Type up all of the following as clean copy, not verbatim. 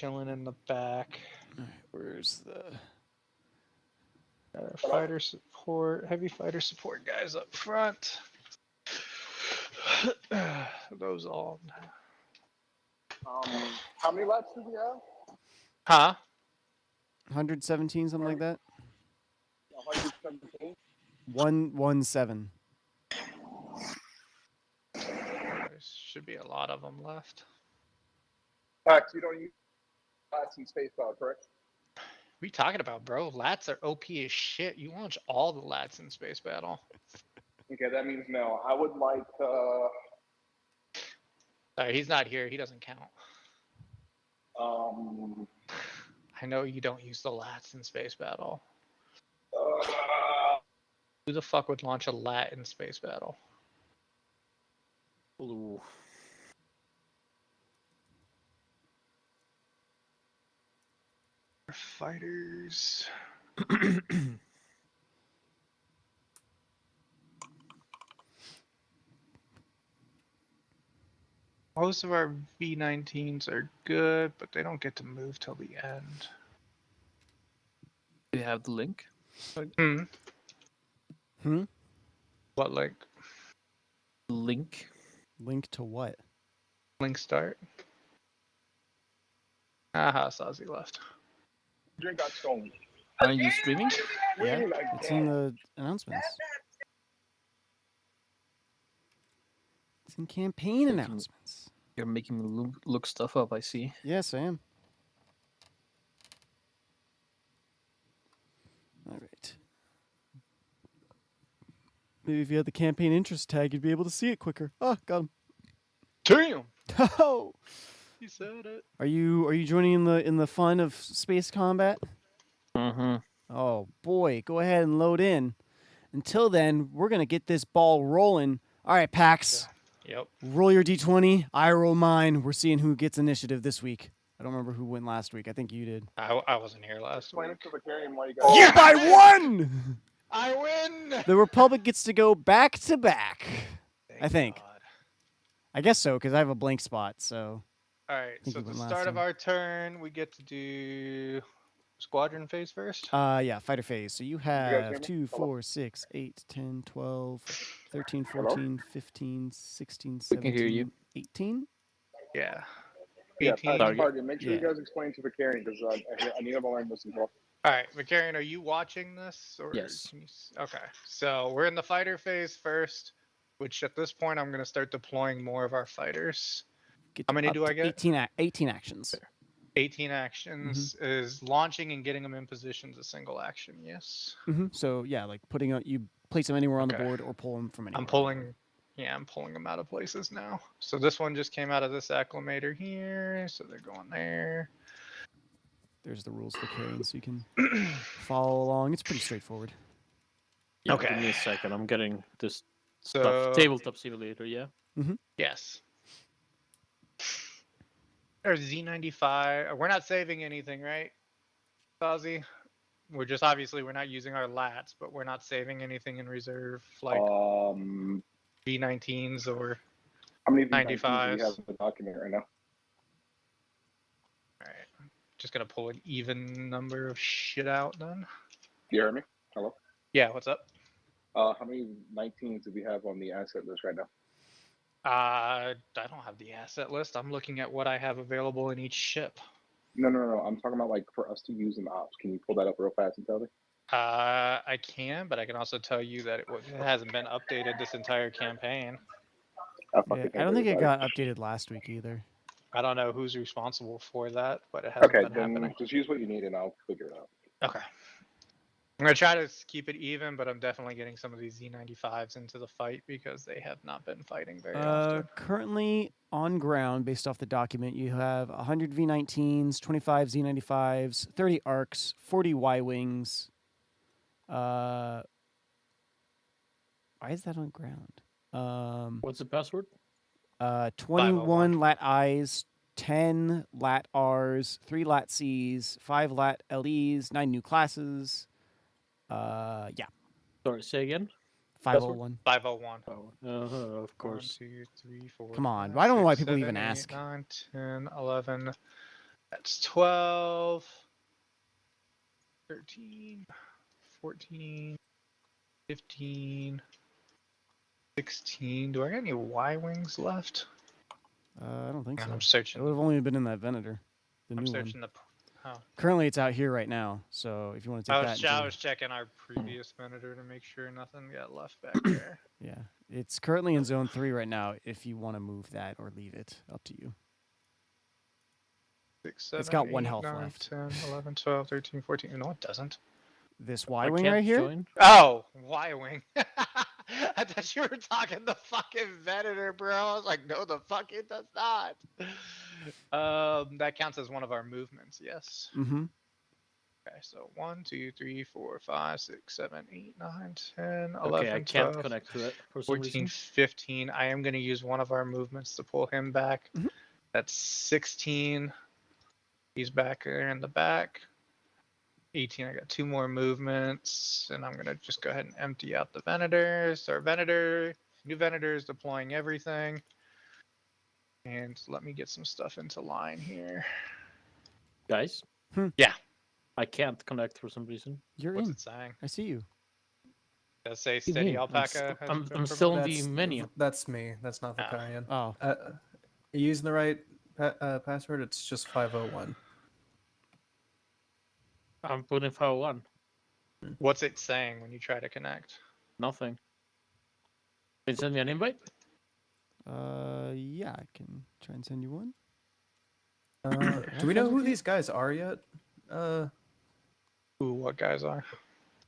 chilling in the back. All right, where's the... Got our fighter support, heavy fighter support guys up front. Those all. How many laps do we have? Huh? 117, something like that? 117? 117. There should be a lot of them left. Max, you don't use lats in space bar, correct? What are you talking about, bro? Lats are OP as shit. You launch all the lats in Space Battle. Okay, that means no. I would like, Sorry, he's not here. He doesn't count. I know you don't use the lats in Space Battle. Who the fuck would launch a lat in Space Battle? Ooh. Fighters. Most of our V19s are good, but they don't get to move till the end. Do you have the link? What link? Link. Link to what? Link start. Aha, Sazi left. drink got stolen. Are you streaming? Yeah, it's in the announcements. It's in campaign announcements. You're making me look stuff up, I see. Yes, I am. All right. Maybe if you had the campaign interest tag, you'd be able to see it quicker. Oh, got him. Damn! Oh! He said it. Are you joining in the fun of space combat? Mm-hmm. Oh boy, go ahead and load in. Until then, we're gonna get this ball rolling. All right, Pax. Yep. Roll your d20. I roll mine. We're seeing who gets initiative this week. I don't remember who went last week. I think you did. I wasn't here last Explain week. it to Vicarian why you guys. Oh, by one! I win! The Republic gets to go back to back. Thank I think. God. I guess so, because I have a blank spot. So. All right. think So we at the went last start of time. our turn, we get to do squadron phase first. Yeah, fighter phase. So you guys hear have me? 2, Hello? 4, 6, 8, 10, 12, 13, Hello? 14, 15, 16, We can 17, hear you. 18? Yeah. Yeah, 18. Target. Make sure you Yeah. guys explain to Vicarian because I need him to learn this as well. All right, Vicarian, are you watching this? Or Yes. can you okay. So we're in the fighter phase first, which at this point I'm going to start deploying more of our fighters. Get How to many up do I to get? 18 actions. 18 actions is launching and getting them in positions a single action. Yes. So yeah, like putting out, you place them anywhere on the Okay. board or pull them from anywhere. I'm pulling. Yeah, I'm pulling them out of places now. So this one just came out of this acclimator here, so they're going there. There's the rules for carrying, so you can follow along. It's pretty straightforward. Yeah, Okay. Give me a second. I'm getting this So stuff. Tabletop simulator, yeah? yes. There's Z95. We're not saving anything, right, Fozzie? We're just obviously we're not using our lats, but we're not saving anything in reserve like V19s or How many 95s. V19s do we have in the document right now? All right. Just gonna pull an even number of shit out then. You hear me? Hello? Yeah, what's up? How many 19s do we have on the asset list right now? I don't have the asset list. I'm looking at what I have available in each ship. No. I'm talking about like for us to use in ops. Can you pull that up real fast and tell me? I can, but I can also tell you that it hasn't been updated this entire campaign. Yeah, I don't think it got updated last week either. I don't know who's responsible for that, but it hasn't Okay, been then happening. just use what you need and I'll figure it out. Okay. I'm going to try to keep it even, but I'm definitely getting some of these Z95s into the fight because they have not been fighting very often. Currently on ground, based off the document, you have 100 V19s, 25 Z95s, 30 ARCs, 40 Y-Wings. Why is that on ground? What's the password? 21 lat I's, 10 lat R's, 3 lat C's, 5 lat LE's, 9 new classes. Yeah. Sorry, say again? 501. 501. Of course. 1, 2, 3, 4. Come on. 5, I don't know why 6, people 7, even 8, ask. 9, 10, 11, That's 12, 13, 14, 15, 16. Do I got any Y-wings left? I don't think so. I'm It searching. would have only been in that Venator, the I'm new one. searching the. Oh. Currently, it's out here right now. So if you want to take that, I was checking our previous Venator to make sure nothing got left back there. yeah, it's currently in Zone 3 right now. If you want to move that or leave it, up to you. 6, 7, It's got 8, one health 9, left. 10, 11, 12, 13, 14. No, it doesn't. This I Y-wing can't right here? join. Oh, Y-wing. I thought you were talking the fucking Venator, bro. I was like, no, the fuck it does not. That counts as one of our movements, yes. Mm-hmm. Okay, so 1, 2, 3, 4, 5, 6, 7, 8, 9, 10, 11, Okay, I can't 12, connect to it for some 14, reason. 15. I am going to use one of our movements to pull him back. Mhm. That's 16. He's back there in the back. 18, I got 2 more movements, and I'm going to just go ahead and empty out the Venators. Our Venator, new Venator is deploying everything. And let me get some stuff into line here. Guys? Yeah. I can't connect for some reason. You're What's in. it saying? I see you. Does it say do you steady mean? alpaca? has I'm been still in promoted? the menu. That's me. That's not the Oh. Cayenne. Oh, You using the right password? It's just 501. I'm putting 501. What's it saying when you try to connect? Nothing. Can you send me an invite? yeah, I can try and send you one. Do we know who these guys are yet? Ooh, what guys are?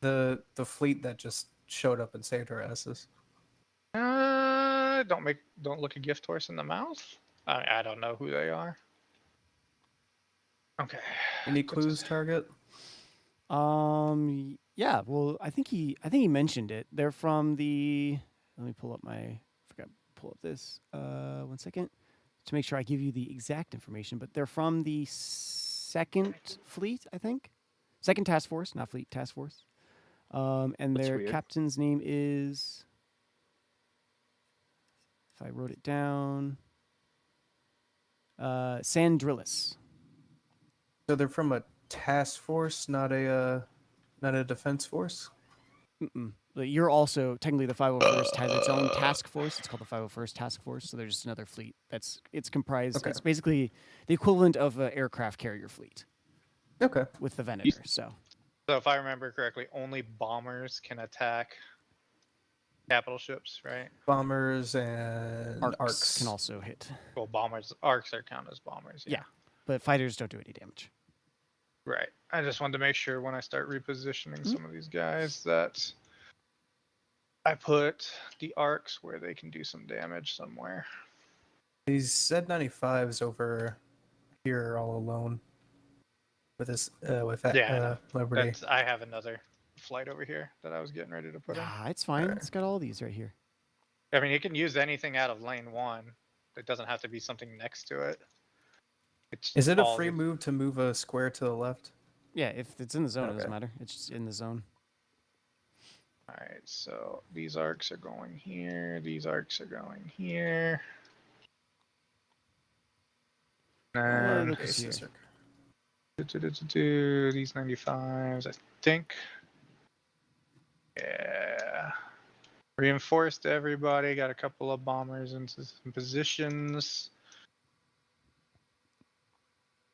The fleet that just showed up and saved our asses. Don't look a gift horse in the mouth. I don't know who they are. Okay. Any clues, Target? Yeah. Well, I think he mentioned it. They're from the. Let me pull up my. Forgot to pull up this. 1 second, to make sure I give you the exact information. But they're from the second fleet, I think. Second task force, not fleet, task force. And That's their weird. captain's name is. If I wrote it down. Sandrillis. So they're from a task force, not a defense force. Mm-mm. But you're also technically the 501st has its own task force. It's called the 501st Task Force. So there's just another fleet it's comprised. Okay. It's basically the equivalent of an aircraft carrier fleet Okay. with the Venator. So if I remember correctly, only bombers can attack capital ships, right? Bombers and arcs can also hit. Well, arcs are counted as bombers. Yeah, but fighters don't do any damage. Right. I just wanted to make sure when I start repositioning some of these guys that I put the arcs where they can do some damage somewhere. These Z95s over here all alone with this with that Yeah, Liberty. I have another flight over here that I was getting ready to put in. Ah, it's fine. Alright. It's got all these right here. I mean, you can use anything out of lane 1. It doesn't have to be something next to it. Is it a all free the- move to move a square to the left? Yeah, if it's in the zone, it doesn't Okay. matter. It's just in the zone. All right, so these arcs are going here. These arcs are going here. And look at here. these 95s, I think. Yeah. Reinforced everybody. Got a couple of bombers into some positions.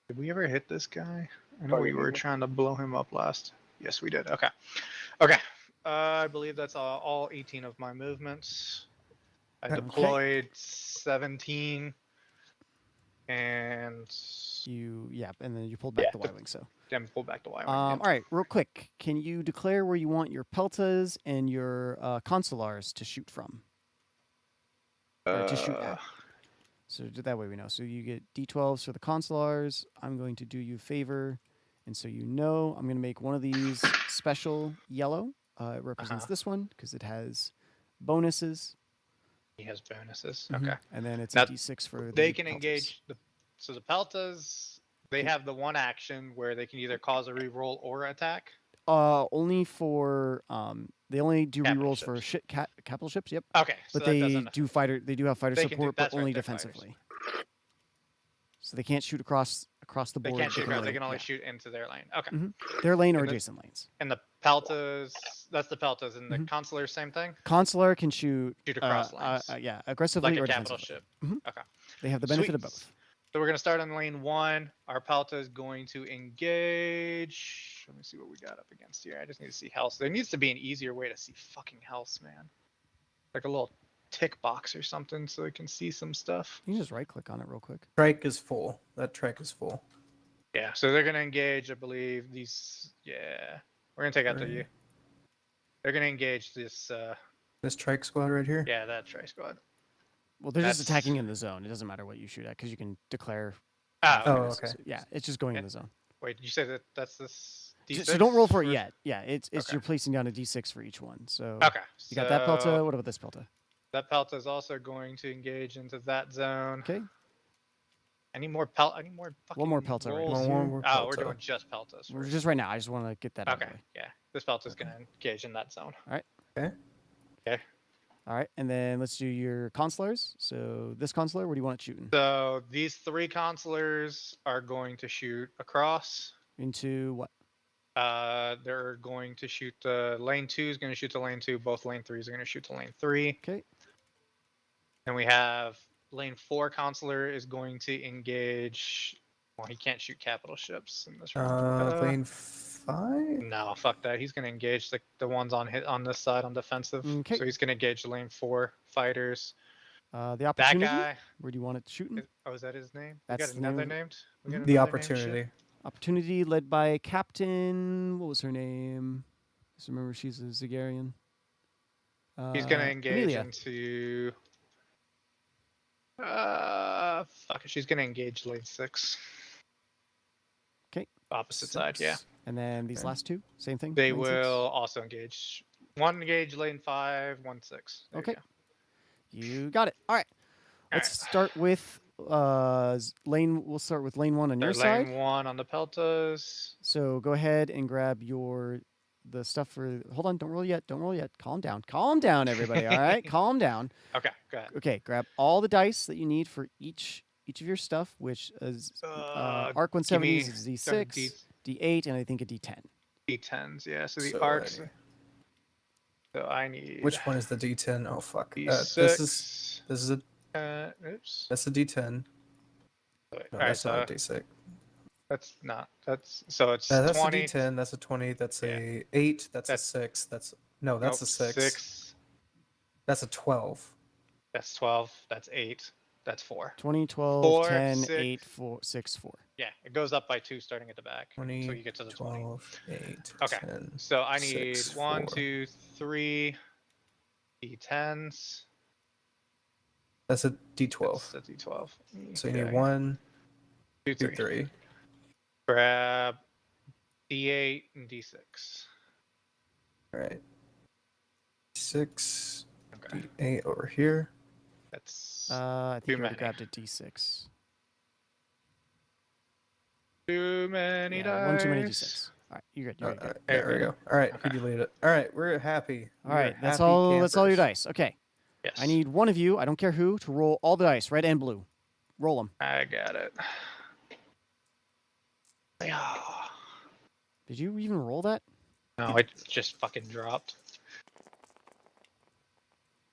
Did we ever hit this guy? I know we were trying to blow him up last. Yes, we did. Okay. Okay. I believe that's all 18 of my movements. I Okay. deployed 17. And and then you pulled back the Y-wing. So then pull back the Y-wing. all right, real quick, can you declare where you want your peltas and your consulars to shoot from? Or to shoot at. So that way we know. So you get D12s for the consulars. I'm going to do you a favor, and so you know, I'm going to make one of these special yellow. It represents this one because it has bonuses. He has bonuses. Mhm. Okay. And then it's Now, a D6 for they the can peltas. engage so the peltas. They have the one action where they can either cause a reroll or attack. Only for they only do Capital rerolls for ships. capital ships. Yep. Okay, so But that they doesn't. do have fighter They can do- support, but that's right, only they're fighters. defensively. So they can't shoot across across the They board. can't shoot across. They lane, can only yeah. shoot into their lane. Okay. Their lane or And the- adjacent lanes. And the peltas, that's the peltas, and the Mhm. consulars, same thing. Consular can shoot. Shoot across lanes, Yeah, aggressively like a or capital defensively. ship. Mhm. Okay. They have the benefit Sweet. of both. So we're gonna start on lane 1. Our pelta is going to engage. Let me see what we got up against here. I just need to see health. There needs to be an easier way to see fucking health, man. Like a little tick box or something, so we can see some stuff. You can just right click on it real quick. Trike is full. That trike is full. Yeah. So they're gonna engage. I believe these. Yeah. We're gonna take out the. Right. They're gonna engage this. This trike squad right here. Yeah, that tri squad. Well, they're just That's- attacking in the zone. It doesn't matter what you shoot at because you can declare. Ah. Oh, Okay. okay. So, yeah, it's just going in Yeah. the zone. Wait, did you say that that's this? So don't roll for it D6 yet. Yeah, it's Okay. you're placing down a d6 for each one. So Okay. you got that so pelta. What about this pelta? That pelta is also going to engage into that zone. Okay. I need more pelt. I need more fucking One more pelta right rolls here. One more Oh, we're pelta. doing just peltas. We're first. just right now. I just want to get that out of Okay. the way. Yeah. This pelta is going to engage in that zone. All right, and then let's do your consulars. So this consular, where do you want it shooting? So these 3 consulars are going to shoot across. Into what? They're going to shoot the lane 2 is going to shoot to lane 2. Both lane 3s are going to shoot to lane 3. Okay. And we have lane 4 consular is going to engage. Well, he can't shoot capital ships in this round. Lane 5. No, fuck that. He's gonna engage the ones on this side on defensive. Okay. So he's gonna engage the lane 4 fighters. The That opportunity. guy. Where do you want it shooting? Oh, is that his name? That's we got the name another of it. named. We got The another named ship? opportunity. Opportunity led by Captain. What was her name? Just remember she's a Zagarian. He's gonna engage Amelia. into. Fuck it. She's gonna engage lane 6. 'Kay. Opposite side, yeah. And then these Okay. last two, same thing. They lane six? will also engage. One engage lane 5, 1 6. There you Okay. go. You got it. All right. All Let's right. start with lane. We'll start with lane 1 on your Lane side. 1 on the peltas. So go ahead and grab the stuff for. Hold on, don't roll yet. Don't roll yet. Calm down. Calm down, everybody. All right, calm down. Okay, go ahead. Okay, grab all the dice that you need for each of your stuff, which is arc 170 is me a d6, D8, and I think a d10. D10s, yeah. So the So, arcs. So I need. Which one is the D10? Oh fuck. D6. This is a Oops. that's a D10. Wait, No, all right, that's so not a D6. that's not. That's so it's That's 20. a D10. That's a 20. That's Yeah. a 8. That's a That's- 6. That's no. That's nope, a 6. 6. That's a 12. That's 12. That's 8. That's 4. 20, 12, 4, 10, 6. 8, 4, 6, 4. Yeah, it goes up by 2 starting at the back. 20, so you get to the 20. 12, 8, Okay. 10. So I need 6, 1, 4. 2, 3 D10s. That's a D12. That's a D12. So you need Okay. 1, 2, 2, 3. 3. Grab D8 and D6. All right. 6, Okay. D8 over here. That's I think Too you already many. grabbed a d6. too many Yeah, one too many dice. d6. All right, you're good. All You're good. right, There there we we go. All right, Okay. he deleted it. All right, we're happy. All right, We're that's happy all. That's all your campers. dice. Okay, Yes. I need one of you. I don't care who to roll all the dice, red and blue. Roll them. I got it. Yeah. Did you even roll that? No, it just fucking dropped.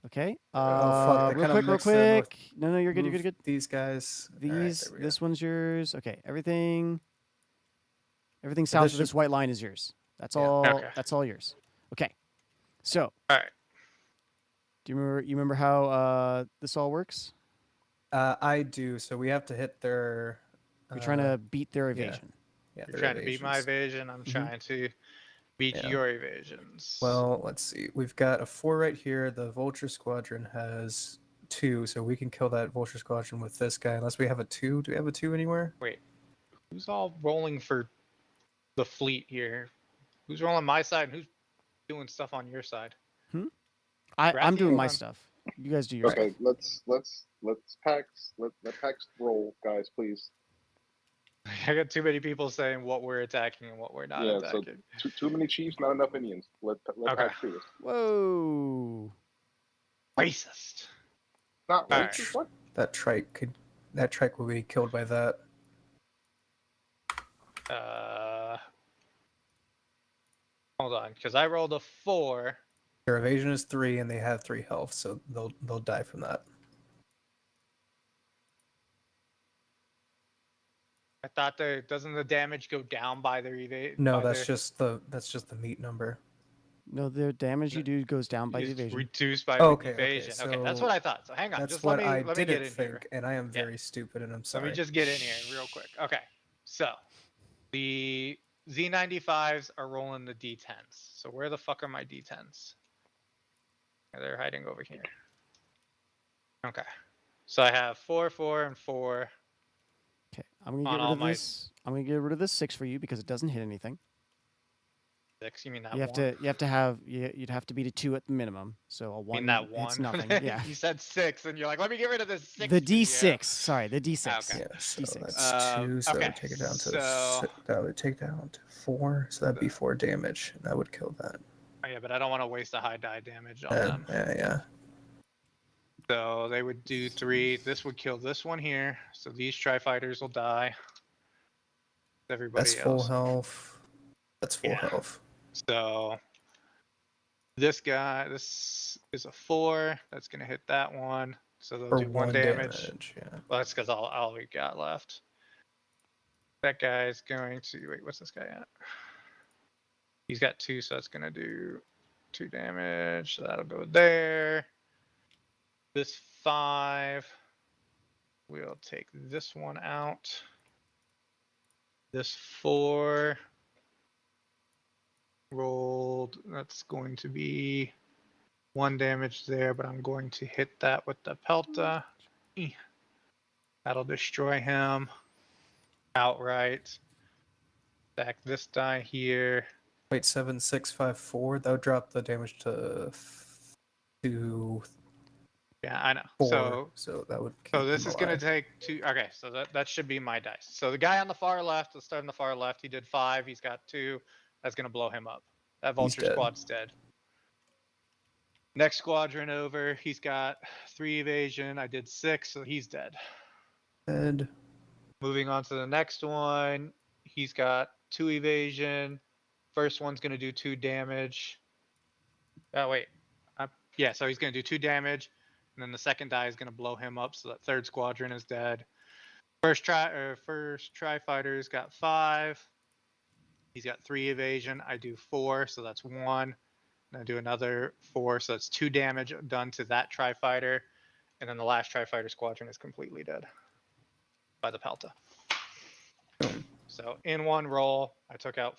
Okay. Oh, fuck, I Real kinda quick, real mixed in with- quick. No, you're good. You're Move good. You're good. These guys. All right, These. there we go. This one's yours. Okay. Everything So south this of this should- white line is yours. That's Yeah. all. Okay. That's all yours. Okay. So, All right. do you remember? You remember how this all works? I do. So we have to hit their. You're trying to beat their yeah. evasion. Yeah, You're their trying to beat my evasions. evasion. I'm Mhm. trying to beat Yeah. your evasions. Well, let's see. We've got a 4 right here. The Vulture Squadron has 2, so we can kill that Vulture Squadron with this guy. Unless we have a 2. Do we have a 2 anywhere? who's all rolling for the fleet here? Who's rolling my side? And who's doing stuff on your side? I'm Rathy, doing my um, stuff. You guys do your Okay, stuff. let's Pax let Pax roll, guys, please. I got too many people saying what we're attacking and what we're not Yeah, so- attacking. Too many Chiefs, not enough Indians. Let Okay. Pax do it. Whoa. Racist. Not Alright. racist. What? That trike will be killed by that. Hold on, because I rolled a 4. Their evasion is 3, and they have 3 health, so they'll die from that. I thought doesn't the damage go down by their evade? No, that's just the meat number. No, the damage you do goes down by the It's evasion. reduced by Oh, okay, evasion. okay, Okay, that's so what I thought. So hang on, That's just what let me get didn't in think, here. and I am Yeah. very stupid, and I'm Let sorry. me just get in here real quick. Okay, so the Z95s are rolling the D10s. So where the fuck are my D10s? They're hiding over here. Okay, so I have 4, 4, and 4. Okay, I'm gonna On get rid all of my- this. I'm gonna get rid of this 6 for you because it doesn't hit anything. 6. You mean that You have one? you'd have to beat a 2 at the minimum. So a I 1 mean that one. it's nothing. Yeah. You said 6, and you're like, let me get rid of this 6. The for you." D6. Sorry, the D6. Okay. Yeah, so D6. that's 2, so that okay, would take it down to so- that would take down to 4, so that'd be 4 damage, and that would kill that. Oh, yeah, but I don't want to waste a high die damage on them. Yeah. So they would do 3. This would kill this one here. So these tri-fighters will die. Everybody That's full else. health. That's full Yeah. health. So this guy, this is a 4. That's gonna hit that one. So they'll For do 1 damage. Yeah. Well, that's because all we got left. That guy's going to wait. What's this guy at? He's got 2, so that's gonna do 2 damage. So that'll go there. This 5. We'll take this one out. This 4 rolled. That's going to be 1 damage there, but I'm going to hit that with the Pelta. That'll destroy him outright. Stack this die here. Wait, 7, 6, 5, 4. That would drop the damage to 2, Yeah, I know. 4. So that would. So keep this him is going to alive. take 2. Okay, so that should be my dice. So the guy on the far left, let's start on the far left. He did 5. He's got 2. That's going to blow him up. That He's vulture dead. squad's dead. Next squadron over, he's got 3 evasion. I did 6, so he's dead. Dead. Moving on to the next one, he's got 2 evasion. First one's going to do 2 damage. Oh, wait. Yeah, so he's going to do 2 damage. And then the second die is going to blow him up, so that third squadron is dead. First tri-fighter's got 5. He's got 3 evasion. I do 4, so that's 1. And I do another 4, so that's 2 damage done to that tri-fighter. And then the last tri-fighter squadron is completely dead by the Pelta. So in one roll, I took out,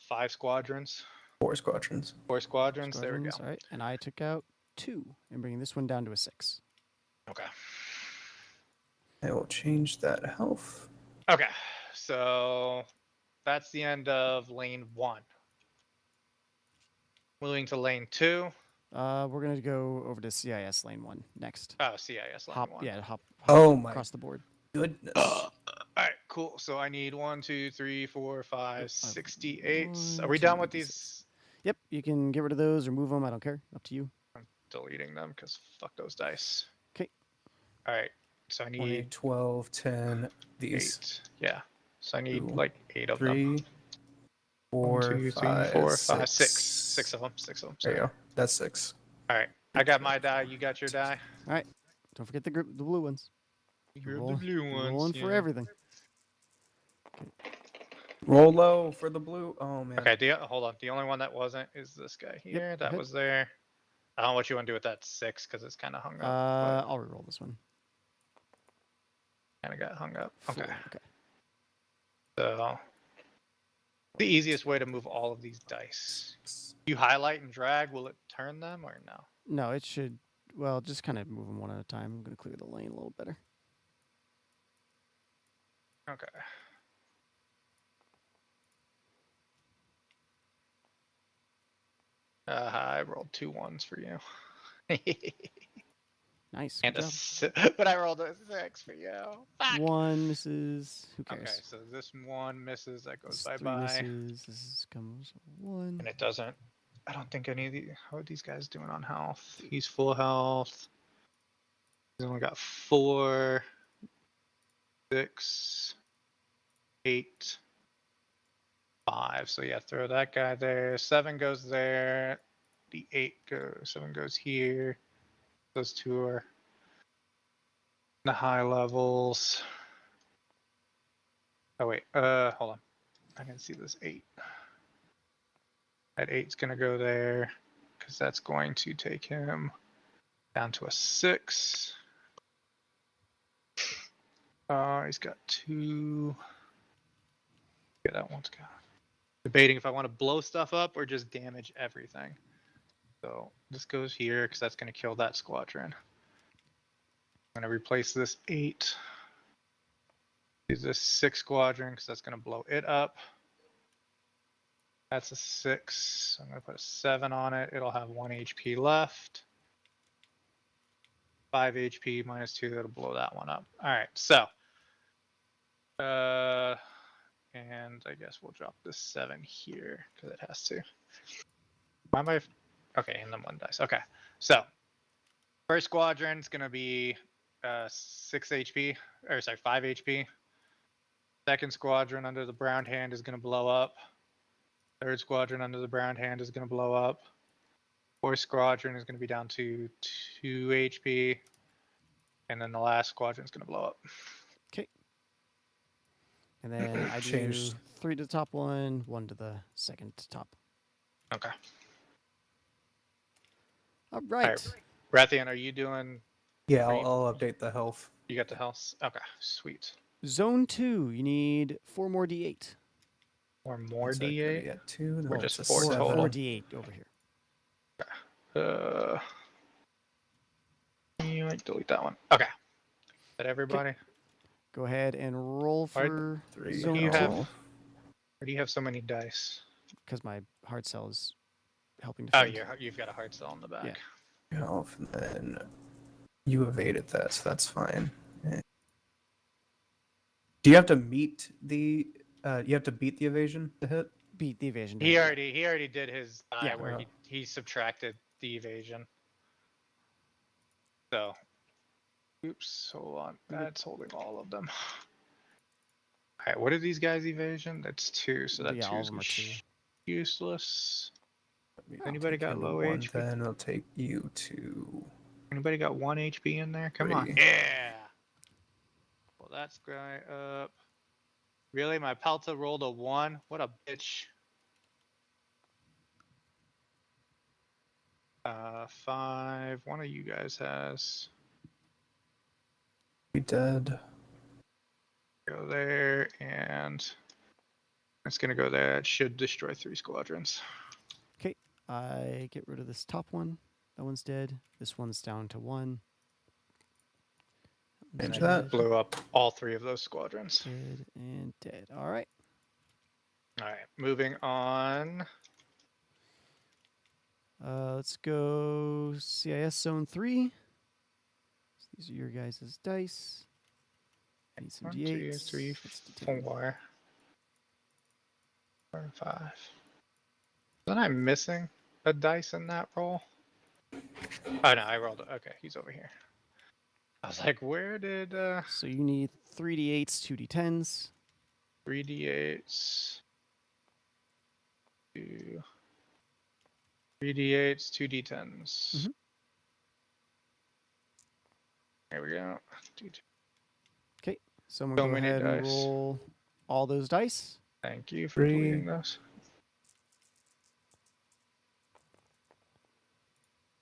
5 squadrons? 4 squadrons. 4 squadrons, there we go. All right, and I took out 2 and bringing this one down to a 6. Okay. I will change that health. Okay, so that's the end of lane 1. Moving to lane 2. We're gonna go over to CIS lane 1 next. Oh, CIS lane 1. Hop Oh my across the board. goodness. All right, cool. So I need 1, 2, 3, 4, 5, 68. Are 1, we done 2, with 6. these? Yep, you can get rid of those or move them. I don't care. Up to you. I'm deleting them because fuck those dice. 'Kay. All right, so I 20, need 12, 10. These 8. Yeah, so I need 2, like 8 of them. 3, 4, 1, 2, 3, 5, 4, 5, 6. 6. 6 of them. 6 of them. There you go. That's 6. All right, I got my die. You got your die. All right. Don't forget the blue ones. You're Roll- the blue ones. Rolling for yeah. everything. Roll low for the blue. Oh man. Okay, hold on. The only one that wasn't is this guy here. go That ahead. was there. I don't know what you want to do with that 6 because it's kind of hung up. I'll reroll this one. Kind of got hung up. 4. Okay. Okay. So the easiest way to move all of these dice. You highlight and drag, will it turn them or no? No, it should. Well, just kind of move them one at a time. I'm gonna clear the lane a little better. Okay. I rolled 2 1s for you. Nice. And Good a job. but I rolled a 6 for you. Fuck. 1 misses. Who cares? Okay, so this one misses. That goes This bye 3 bye. misses. This is comes 1. And it doesn't. I don't think any of these. How are these guys doing on health? He's full health. He's only got 4, 6, 8, 5. So yeah, throw that guy there. 7 goes there. The 7 goes here. Those 2 are the high levels. Oh wait, hold on. I didn't see this 8. That 8's gonna go there because that's going to take him down to a 6. He's got 2. Yeah, that one's gone. Debating if I want to blow stuff up or just damage everything. So this goes here because that's going to kill that squadron. I'm going to replace this 8. Use this 6 squadron because that's going to blow it up. That's a 6. I'm going to put a 7 on it. It'll have 1 HP left. 5 HP minus 2. That'll blow that one up. All right. So, and I guess we'll drop this 7 here because it has to. Why am I? Okay, and then 1 dice. Okay. So, first squadron is going to be 6 HP, or sorry, 5 HP. Second squadron under the brown hand is going to blow up. Third squadron under the brown hand is going to blow up. Fourth squadron is going to be down to 2 HP. And then the last squadron is going to blow up. Okay. And then I do Changed. 3 to the top one, 1 to the second top. Okay. All right. Rathian, are you doing? Yeah, Are you- I'll update the health. You got the health? Okay, sweet. Zone 2, you need 4 more D8. Or more Is that gonna be D8? at 2, then Or that's just a 4 7. 4 D8 over here. You might delete that one. Okay. Is that everybody? Go ahead and roll Alright, for 3. zone you 2 have? Or do you have so many dice? because my hard cell is helping Oh, defend. you've got a hard cell on the back. Yeah. Health, and then you evaded that, so that's fine. Do you have to meet the? You have to beat the evasion to hit. Beat the evasion. He damage. already did his die Yeah. where he subtracted the evasion. So, oops, hold on. That's holding all of them. All right, what are these guys' evasion? That's 2, so that Yeah, all 2 of them are 2. useless. Let me Anybody take got you to low 1, HP? Then I'll take you to. Anybody got 1 HP in there? Come on. 3. Yeah. Well, that's guy up. Really, my Pelta rolled a 1. What a bitch. 5. One of you guys has. Be dead. Go there, and it's gonna go there. It should destroy 3 squadrons. Okay. I get rid of this top one. That one's dead. This one's down to 1. That one's Change that. dead, Blew up all 3 of those squadrons. Dead and dead. All right. All right, moving on. Let's go CIS Zone 3. So these are your guys' dice. Need some 1, 2, D8s. 3, Let's D10. 4, 4, and 5. Wasn't I missing a dice in that roll? Oh no, I rolled it. Okay, he's over here. I was like, where did So you need 3 D8s, 2 D10s. 3d8s, 3d8s, 2 d10s. Mhm. There we go. So I'm So going to go many ahead and dice. roll all those dice. Thank you for 3. deleting those.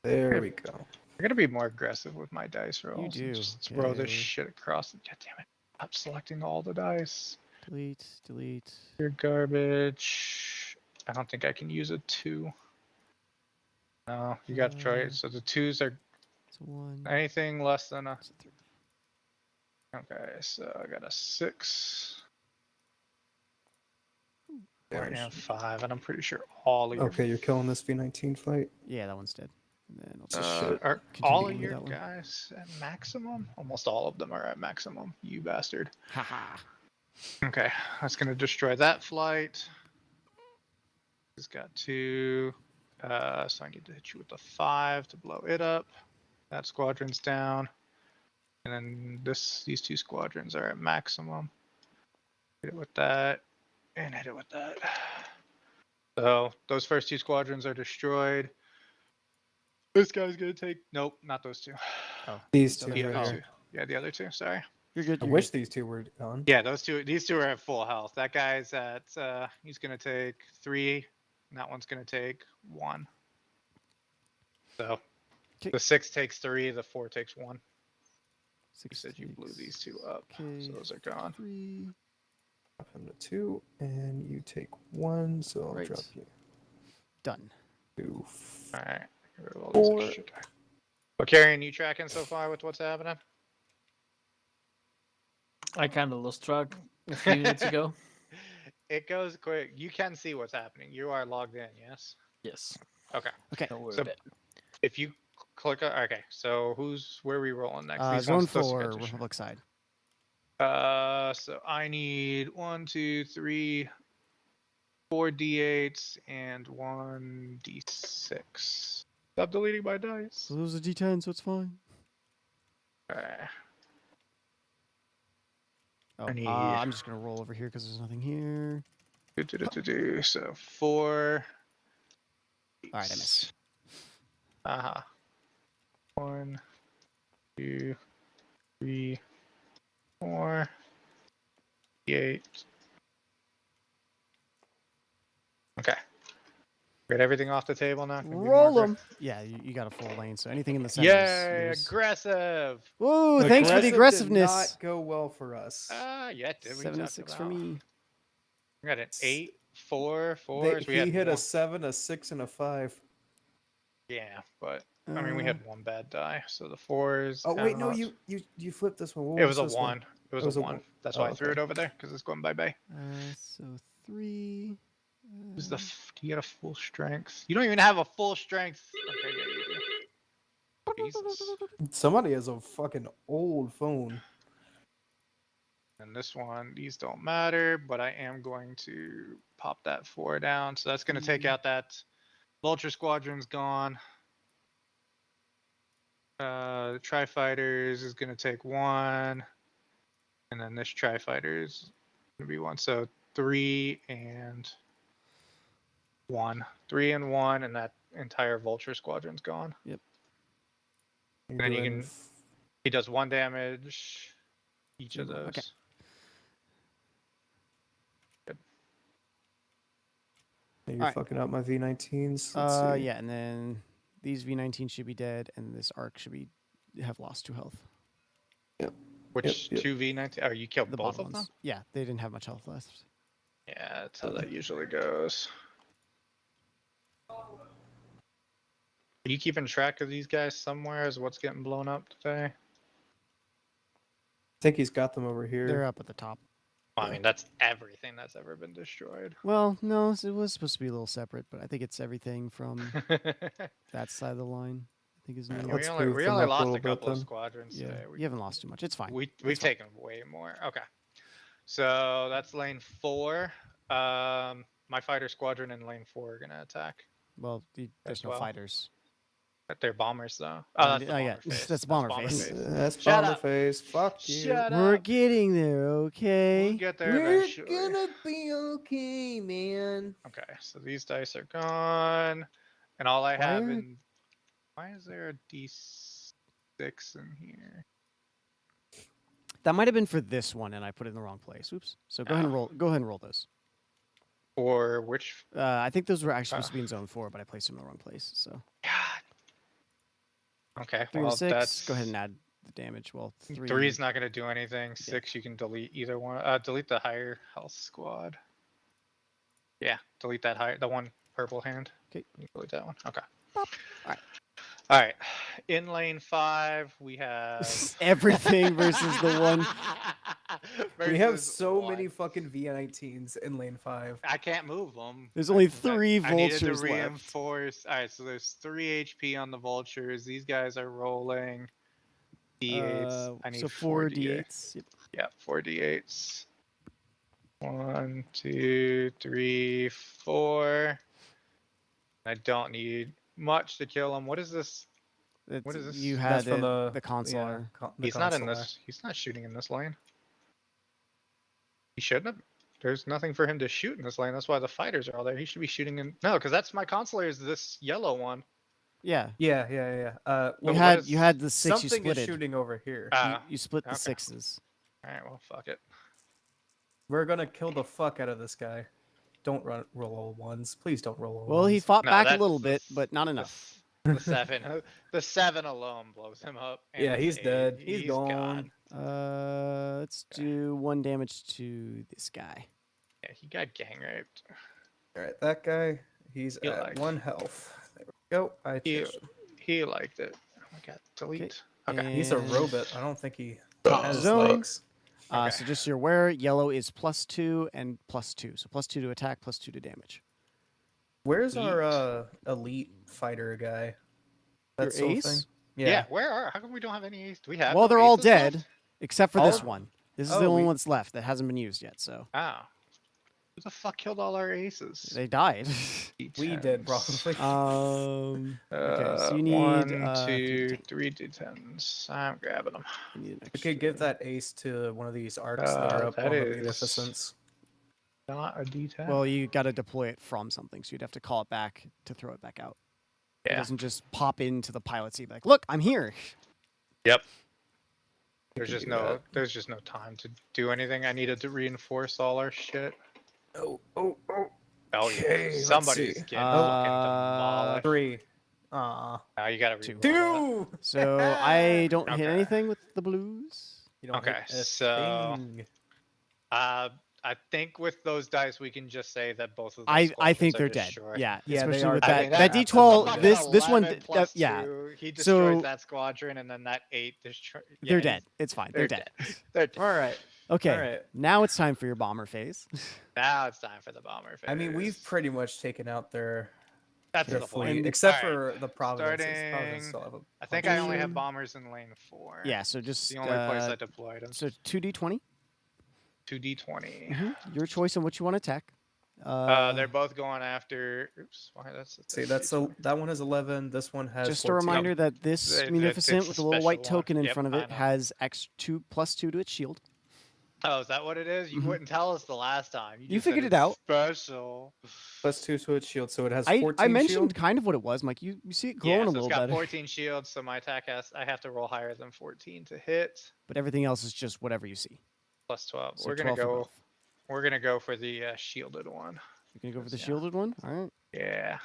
There we go. I gotta be more aggressive with my dice rolls. and do, Just throw this okay. shit across. God damn it! Stop selecting all the dice. Delete, delete. You're garbage. I don't think I can use a 2. No, you got to try it. So the 2s are It's a 1. anything less than a. It's a 3. Okay, so I got a 6. There Right we now should- 5, and I'm pretty sure all of your. Okay, you're killing this V19 fight. Yeah, that one's dead. And then I'll It's a just shit. Are continue all of with your that one. guys at maximum? Almost all of them are at maximum. You bastard. Haha. Okay, that's gonna destroy that flight. It's got 2. So I need to hit you with a 5 to blow it up. That squadron's down. And then these 2 squadrons are at maximum. Hit it with that. and hit it with that. So those first two squadrons are destroyed. This guy's gonna take. Nope, not those two. Oh, These so two The they're- right other oh, two. Yeah, the other two. Sorry. You're good. I You're wish good. these two were gone. Yeah, those two. These two are at full health. That guy's at. He's gonna take 3, and that one's gonna take 1. So 'Kay. the 6 takes 3. The 4 takes 1. You Six said you blew takes- these two up, Okay. so those are gone. 3. Drop him to 2, and you take 1, so I'll Right. drop you Done. to All right. Get rid of all these 4. extra die. Well, Carrion, you tracking so far with what's happening? I kind of lost track a few minutes ago. It goes quick. You can see what's happening. You are logged in, yes? Yes. Okay. Okay. Don't worry So about it. if you click on, okay, so where are we rolling next? These Zone ones, those 4, get to show. Republic side. So I need 1, 2, 3, 4 D8s and 1 D6. Stop deleting my dice. So those are D10, so it's fine. Alright. Oh, I need- I'm just gonna roll over here because there's nothing here. So 4. All right, I missed. Uh-huh. 1, 2, 3, 4, 8. Okay. Get everything off the table now. Can we be more Roll aggra- them. Yeah, you got a full lane, so anything in the center. Yay! is yours. Aggressive. Whoa! Thanks for the Aggressive did aggressiveness. not go well for us. Yeah, it did. We 7 and talked 6 about. for me. We got an 8, 4, They, 4s. We he had hit one. a 7, a 6, and a 5. Yeah, but I mean, we Uh, had one bad die, so the 4s. Oh I wait, don't no, know, you flipped this one. What It was a this 1. It was a 1. That's why Oh, I threw it okay. over there because it's going bye bye. So 3. Is the do you get a full strength? You don't even have a full strength. Okay, yeah, you do. Jesus. Somebody has a fucking old phone. And this one, these don't matter, but I am going to pop that 4 down. So that's going to take out that Vulture Squadron's gone. The Tri-Fighters is going to take 1. And then this Tri-Fighter is going to be 1. So 3 and 1. 3 and 1, and that entire Vulture Squadron's gone. You're then you doing can- He does 1 damage each of those. Okay. You're Alright. fucking up my V19s. Let's see. Yeah, and then these V19 should be dead, and this arc should have lost 2 health. Which yep. 2 V19? Oh, you killed The both bottom of them? ones. Yeah, they didn't have much health left. Yeah, that's how that usually goes. Are you keeping track of these guys somewhere as what's getting blown up today? I think he's got them over here. They're up at the top. Well, I mean, that's everything that's ever been destroyed. Well, no, it was supposed to be a little separate, but I think it's everything from that side of the line. I think is new. we Let's only, move we them only up a lost little a bit couple of then. squadrons Yeah, today. you haven't lost too much. It's fine. We've fine. taken way more. Okay. So that's lane 4. My fighter squadron in lane 4 are going to attack. Well, there's as no well. fighters. They're bombers, though. Oh, that's the yeah, bomber face. that's bomber face. That's Shut bomber up. face. Fuck you. Shut We're up. getting there, okay? We'll get there eventually. be okay, man. Okay, so these dice are gone, and all I have Why are- in. Why is there a D6 in here? That might have been for this one, and I put it in the wrong place. Oops. So go ahead and roll. Go ahead and roll those. Or which? I think those were actually supposed to be in zone 4, but I placed them in the wrong place. So God. Okay, 3 well and 6. that's. Go ahead and add the damage. Well, 3. 3's not going to do anything. 6 you can delete either one. Delete the higher health squad. Yeah, delete that higher, the one purple hand. Okay. Delete that one. Okay. Alright. All right. In lane 5, we have Everything versus the one. We have versus so one. many fucking V19s in lane 5. I can't move them. There's only 3 I needed to vultures left. reinforce. All right, so there's 3 HP on the vultures. These guys are rolling D8s. I need so 4 4 D8s. D8s. Yep. Yeah, 4 D8s. 1, 2, 3, 4. I don't need much to kill him. What is this? What is this? You That's had from the yeah, consular. the He's not in consular. this. He's not shooting in this lane. He shouldn't have. There's nothing for him to shoot in this lane. That's why the fighters are all there. He should be shooting in. No, because that's my consular is this yellow one. Yeah. Yeah. But You what had is- you had the 6 you Something is splitted. shooting over here. You split the okay. 6s. All right, well, fuck it. We're gonna kill the fuck out of this guy. Don't roll all ones. Please don't roll all Well, he ones. fought No, back a that's little the bit, s- but not enough. The 7, the 7 alone blows him up. and Yeah, the he's 8, dead. He's gone. Let's do 1 damage to this guy. Yeah, he got gang raped. All right, that guy. He's You at like- 1 health. There we go. I He, changed him. he liked it. Oh my god, delete. Okay. He's a And, robot. I don't think he Oh, has zone. legs. Okay. So just so you're aware, yellow is +2 and +2. So +2 to attack, +2 to damage. Where's our elite fighter guy? Your That's the whole ace? thing? Yeah. Where are? How come we don't have any ace? Do we have? Well, no they're all aces left? dead, except for All this of- one. This is Oh, the only we- one that's left that hasn't been used yet. So Oh. Who the fuck killed all our aces? they died. We did probably. Okay, so you need 1, 3 2, D10. 3 d10s. I'm grabbing them. You need an We could give extra- that ace to one of these arcs that are up that on the is- Munificence. Not a d10. Well, you got to deploy it from something, so you'd have to call it back to throw it back out. It yeah. doesn't just pop into the pilot seat like, "Look, I'm here." Yep. We There's can just do no. that. There's just no time to do anything. I needed to reinforce all our shit. Oh. Oh Okay, yeah. let's Somebody's see. getting fucking Uh, demolished. 3. Aw. Now you gotta Two. reroll that. 2! So I don't hit Okay. anything with the blues. You don't Okay, hit a so- thing. I think with those dice we can just say that both of those I squadrons think are they're dead. destroyed. Yeah, Yeah, they especially are with dead. that I mean, that that's D12. fucking This one, 11 plus yeah, 2, he destroys So- that squadron, and then that 8 destroys. they're dead. It's fine. They're dead. They're dead. All right. Okay, Alright. now it's time for your bomber phase. Now it's time for the bomber phase. I mean, we've pretty much taken out their That's their the fleet, point. except Alright, for the Providences. starting- Providences still have a I think I only have Um, bombers in lane 4. Yeah, so It's just the only place I deployed them. so 2d20. 2d20. Your choice on what you want to attack. They're both going after. Oops, why that's. See, that one has 11. This one has. just 14. a reminder that this It's Munificent a with a little white special one. token in Yep, front of I it know. has X2 +2 to its shield. Oh, is that what it is? You Mhm. wouldn't tell us the last time. You just said figured it it's out. Special. +2 to its shield, so it has I 14 mentioned shield. kind of what it was. I'm like, you see it Yeah, glowing so a little it's got better, 14 shields, so my attack I have to roll higher than 14 to hit. but everything else is just whatever you see. Plus 12. So we're gonna 12 for go. both. We're gonna go for the shielded one. You're gonna go for the Yeah. shielded one. All right. Yeah.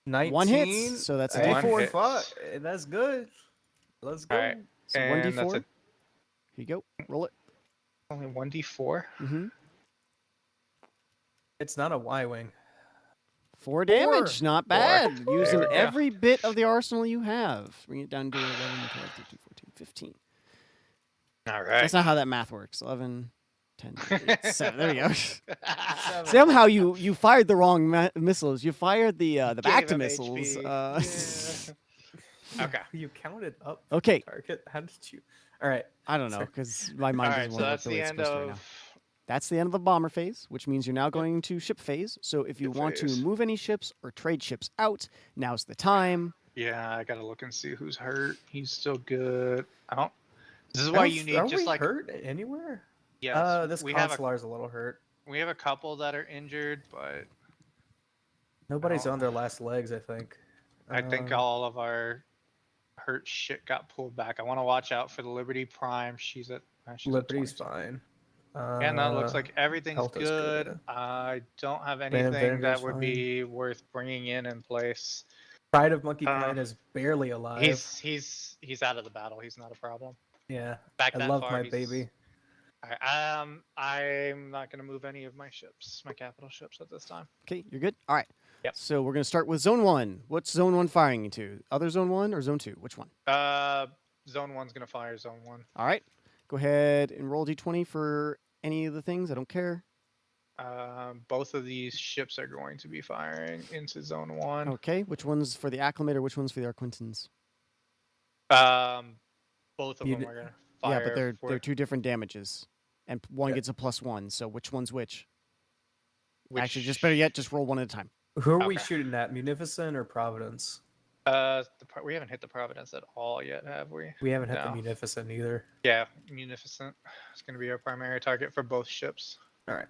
19. One hits, so that's a One D4. hits. Fuck, that's good. Let's go. Alright. So And 1d4. that's Here you go. Roll it. only 1d4. Mm-hmm. It's not a Y-wing. 4 damage, not bad. There Using we go. every bit of the arsenal you have. Bring it down to 11, 12, 13, 14, 15. All right. That's not how that math works. 11, 10, 8, 7. There you go. Somehow you fired the wrong missiles. You fired the back to him missiles. HP. Yeah. Okay. You counted up Okay, target. How did you? All right. I don't know Sorry. because my All mind right. doesn't So want that's to work the the way it's end supposed to right now. of. That's the end of the bomber phase, which means you're now going to ship phase. So if you Ship want phase. to move any ships or trade ships out, now's the time. Yeah, I gotta look and see who's hurt. He's still good. I don't. This is I why don't- you need are just we like. hurt anywhere? Yes. This we have a consular's a little hurt. we have a couple that are injured, but Nobody's don't- on their last legs, I think. I think all of our hurt shit got pulled back. I want to watch out for the Liberty Prime. She's at. She's at Liberty's 20. fine. Yeah, no, it looks like everything's health is good. good. I don't have Van anything that Vander's would fine. be worth bringing in place. Pride of Monkey Kind is barely alive. He's out of the battle. He's not a problem. Yeah, Back I that love far, my he's- baby. I'm not gonna move any of my ships, my capital ships at this time. Okay, you're good? All right. Yep. So we're going to start with Zone 1. What's Zone 1 firing into? Other Zone 1 or Zone 2? Which one? Zone 1's gonna fire Zone 1. All right. Go ahead and roll d20 for any of the things. I don't care. Both of these ships are going to be firing into Zone 1. Okay. Which one's for the Acclimator? Which one's for the Arquintans? Both of You them d- are gonna fire. Yeah, but they're for two different damages. And one Yeah. gets a +1. So which one's which? which- Actually, just better yet, just roll one at a time. Who are we Okay. shooting at? Munificent or Providence? We haven't hit the Providence at all yet, have we? We haven't hit the No. Munificent either. Yeah, Munificent. It's going to be our primary target for both ships. All right.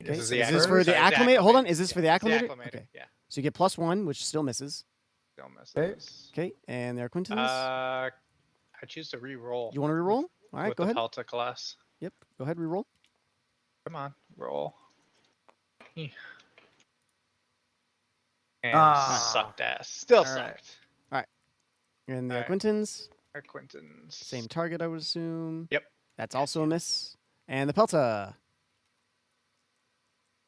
Okay, This is so the is this for the sorry, acclimate? Hold on, is this for the Yeah, it's acclimator? Okay. Yeah, So you get +1, which still misses. still Okay. misses. Okay, and their acquaintance. I choose to re-roll. You want to re-roll? All right, with go the ahead. Pelta class. Yep, go ahead, re-roll. Come on, roll. And Ah. sucked ass. Still All right. sucked. And the All right. acquaintance, Our Quintons. same target, I would assume. Yep. That's also a miss. And the Pelta.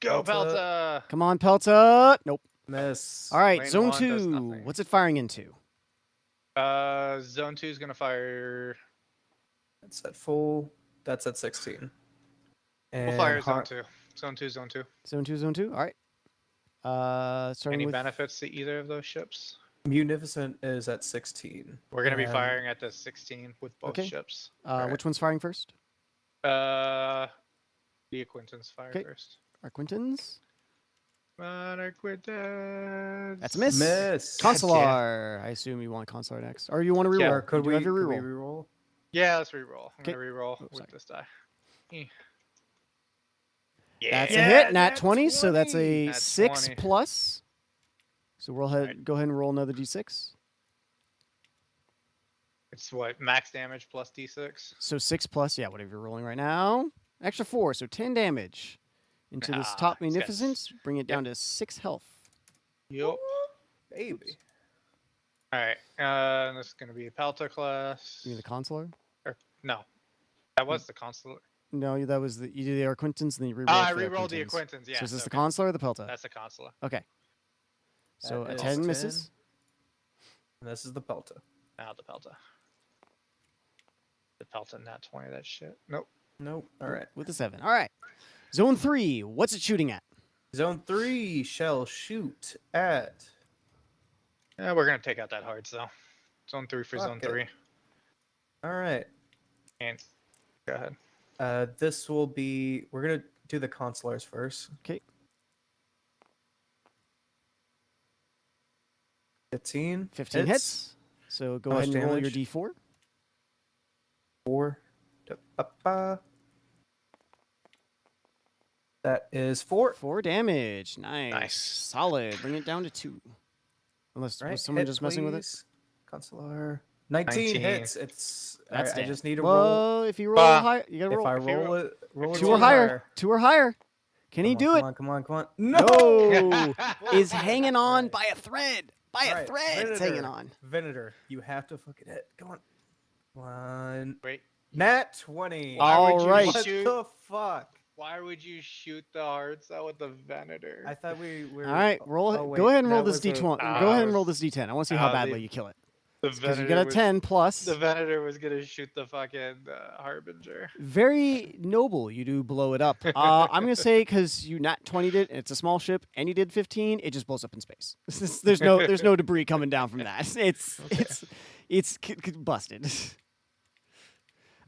Go Pelta. Pelta. Come on, Pelta. Nope. Miss. All right, Lane zone 1 does 2. nothing. What's it firing into? Zone 2 is gonna fire. That's at full. That's at 16. And We'll fire har- Zone 2. Zone 2. Zone 2. Zone 2, Zone 2. All right. Starting Any with benefits to either of those ships? Munificent is at 16. We're gonna be And firing at the 16 with both Okay. ships. Alright. which one's firing first? The Acquaintance fire Okay. first. Our Quintons. Come on, our Quintons. That's a miss. Miss. Consular. I assume you want Consular next. Or you want to reroll? Yeah. Or could You do we, have your could we reroll. reroll? Yeah, let's re-roll. I'm Okay. gonna re-roll Oh, with sorry. this die. That's a Yeah. hit, nat nat 20, so that's 20. a Nat 6 20. plus. So we'll Alright. go ahead and roll another d6. It's what, max damage plus d6? So 6 plus, yeah, whatever you're rolling right now. Extra 4, so 10 damage into this Ah, top it's got Munificence. Bring it down to 6 health. Yup. Baby. Alright, this is gonna be a Pelta class. You mean the Consular? No. That was the Consular. No, that was the you did the Acquaintance, and then you rerolled. I for the re-rolled the Acquaintance. Acquaintance, yeah. So is this the okay. Consular or the Pelta? That's the Consular. Okay. So That a is 10 10. misses. And this is the Pelta. Now the Pelta. The Pelta nat 20, that shit. Nope. Nope. All right. With a 7. All right. Zone 3. What's it shooting at? Zone 3 shall shoot at. Yeah, we're gonna take out that hard, so. Zone 3 for Fuck Zone it. 3. All right. And go ahead. This will be. We're gonna do the consulars first. Okay. 15. 15 hits. So go How ahead much and roll your damage? d4. 4. That is 4. 4 damage. Nice. Nice. Solid. Bring it down to 2. Unless Right. was someone hit, just messing with it? please. Consular. 19 19. hits. It's. That's I dead. just need to roll. Well, if you roll Bah. high, you gotta If roll. I if you roll it, roll it 2 or really higher. 2 or higher. Can he do it? Come on. No. Is hanging on Right. by a thread. By a Alright, thread. It's hanging Venator. on. Venator, you have to fucking hit. Come on. Come on. Wait. Nat 20. Why would All you right. What shoot? the fuck? Why would you shoot the hearts out with the Venator? I thought we were. All right, roll it. oh, go wait, ahead and roll that this was a- d20. Ah, Go ahead and was- roll this d10. I want to see how the- badly you kill it. the Because you get a was- 10 plus. The Venator was gonna shoot the fucking Harbinger. Very noble. You do blow it up. I'm gonna say because you not 20'd it, and it's a small ship, and you did 15, it just blows up in space. there's no debris coming down from that. It's busted.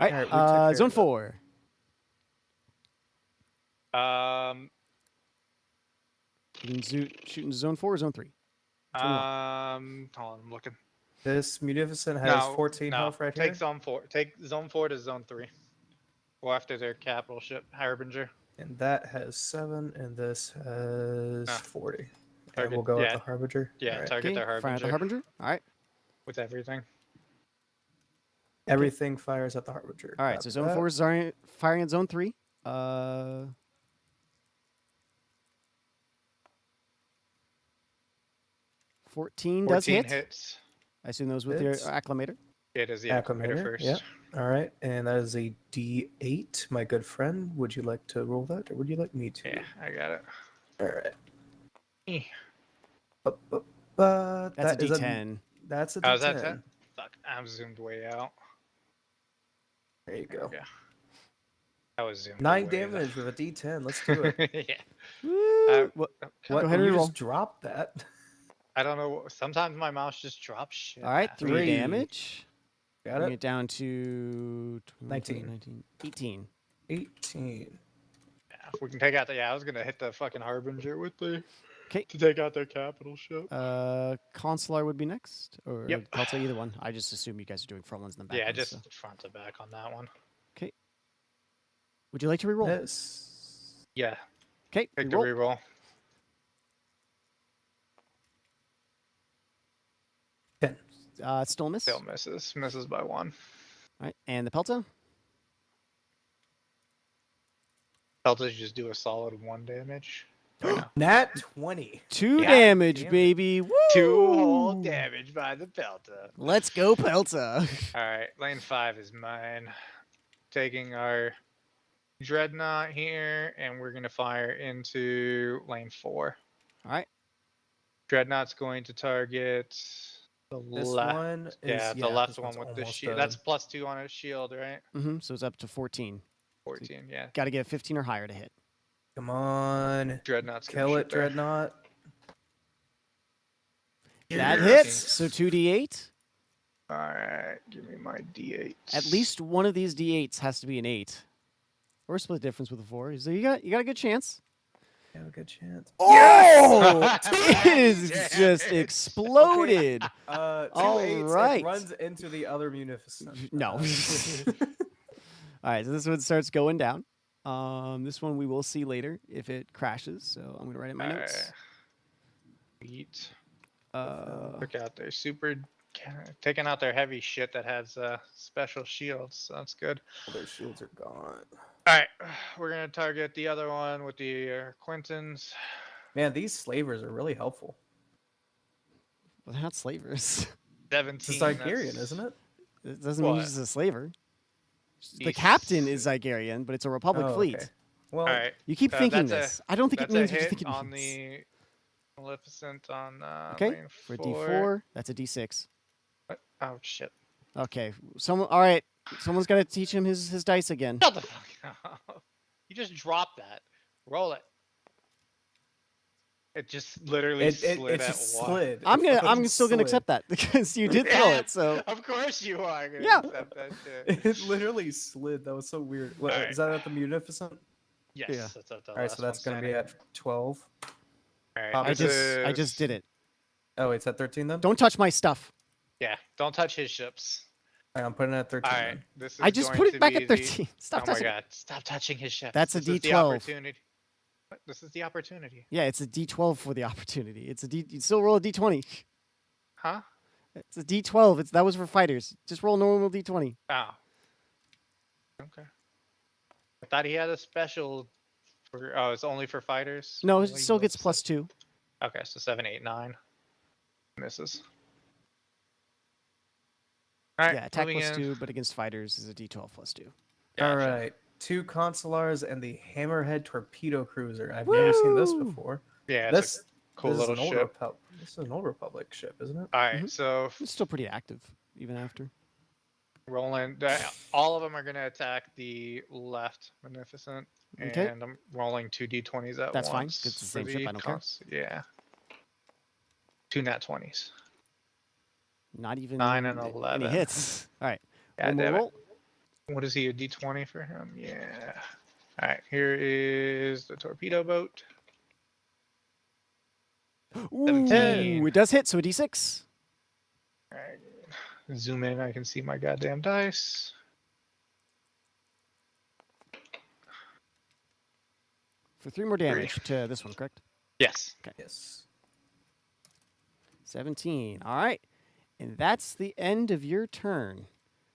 All right, Alright, we took care zone of that. 4. You can shoot into zone 4 or zone 3. Which one you want? Hold on, I'm looking. This Munificent has No, 14 no, health right take here. Zone 4. Take Zone 4 to Zone 3. Go after their capital ship, Harbinger. And that has 7, and this has Ah. 40. And Target- we'll go yeah. with the Harbinger. Yeah, Alright. target their Fire at Harbinger the Harbinger. All right. with everything. Everything fires at the Harbinger. All right. So Copy zone that. 4 is firing at zone 3. 14 does 14 hit. hits. I assume those with Hits. your acclimator. It is the Acclimator, acclimator first. yeah. All right, and that is a D8, my good friend. Would you like to roll that, or would you like me to? Yeah, I got it. All right. Eh. That's That's a D10. That's a D10. Oh, is that 10? Fuck, I'm zoomed way out. There you There go. we go. I was zoomed 9 way damage with a D10. Let's do it. yeah. Woo! What? What? Go ahead you and roll. just dropped that. I don't know. Sometimes my mouse just drops shit. All right, man. 3 3. damage. Got Bring it. it down to 19. 18. 18. Yeah, if we can take out the. Yeah, I was gonna hit the fucking Harbinger with the. Okay. To take out their capital ship. Consular would be next, or Yep. Pelta, either one. I just assume you guys are doing front ones and then back Yeah, ones. just So. front to back on that one. Would you like to reroll? Yes. Yeah, Okay, take the reroll. reroll. 10. Still a miss. Still misses. Misses by 1. All right, and the Pelta. Peltas just do a solid 1 damage. Or no. Nat 20. 2 Yeah, damage, damn it. baby. Woo! 2 whole damage by the Pelta. Let's go, Pelta. All right, lane 5 is mine. Taking our dreadnought here, and we're gonna fire into lane 4. All right. Dreadnought's going to target the This left. one is Yeah, the this left one's one with the almost shield. done. That's +2 on his shield, right? Mm-hmm. So it's up to 14. 14. Yeah. Got to get a 15 or higher to hit. Come on. Dreadnought's gonna Kill shoot it, there. Dreadnought. That Yes. hits. So 2d8. All right, give me my D8. At least one of these d8s has to be an 8, or split difference with a 4. So you got a good chance. You have a good chance. Oh, Yes! it is just Yes! exploded. 2 All 8s, right. It runs into the other munificent. No. All right, so this one starts going down. This one we will see later if it crashes. So I'm gonna write it in my notes. Beat. Uh, Took out their super. Taking out their heavy shit that has special shields. That's good. Their shields are gone. All right, we're gonna target the other one with the Quintons. Man, these slavers are really helpful. well, they're not slavers. 17. It's a Zygarrian, isn't it? It doesn't mean What? he's a slaver. The He's- captain is Zygarrian, but it's a Republic Oh, fleet. okay. Well, All right, You keep thinking that's a- this. I don't think it that's a means what you hit think it on means. the Maleficent on Okay, lane for 4. D4, that's a D6. What? Oh shit! Okay, someone. All right, someone's got to teach him his dice again. Shut the fuck up! You just dropped that. Roll it. It just literally it slid just at 1. slid. I'm It I'm fucking still gonna slid. accept that because you did throw Yeah, it. So Of course you are gonna Yeah. accept that shit. It literally slid. That was so weird. What, Alright. is that at the munificent? Yes, Yeah. that's at the All right, last so that's one gonna be standing. at 12. All right, I I this just did it. Oh, it's at 13 then. Don't touch my stuff. Yeah, don't touch his ships. All right, I'm putting it at 13. All then. right, this is I just going put to it back be at 13. Stop Oh my touching. god! Stop touching his ship. That's a This is the D12. opportunity. What? This is the opportunity. Yeah, it's a D12 for the opportunity. It's a D. You still roll a D20. Huh? It's a D12. That was for fighters. Just roll normal D20. Oh. Okay. I thought he had a special for. Oh, it's only for fighters. No, it Only still gets looks- +2. Okay, so 7, 8, 9. Misses. All right. Yeah, attack moving in. +2, but against fighters is a D12 +2. All Gotcha. right, 2 consulars and the Hammerhead torpedo cruiser. I've never seen this Woo! before. Yeah, it's This a cool this little is an ship. This is an old Republic ship, isn't it? All right, Mhm. so It's still pretty active even after. rolling. All of them are going to attack the left Magnificent, Okay. and I'm rolling 2 d20s at That's fine, once. 'cause it's the for same ship, I don't care. Yeah. 2 nat 20s. Not even 9 and any 11. hits. All right. God One more damn it. roll. What is he? A d20 for him? Yeah. All right. Here is the torpedo boat. Ooh, 17. it does hit, so a D6. All right. Zoom in. I can see my goddamn dice. For 3 more damage to this one, correct? Yes. Yes. 17. All right. And that's the end of your turn.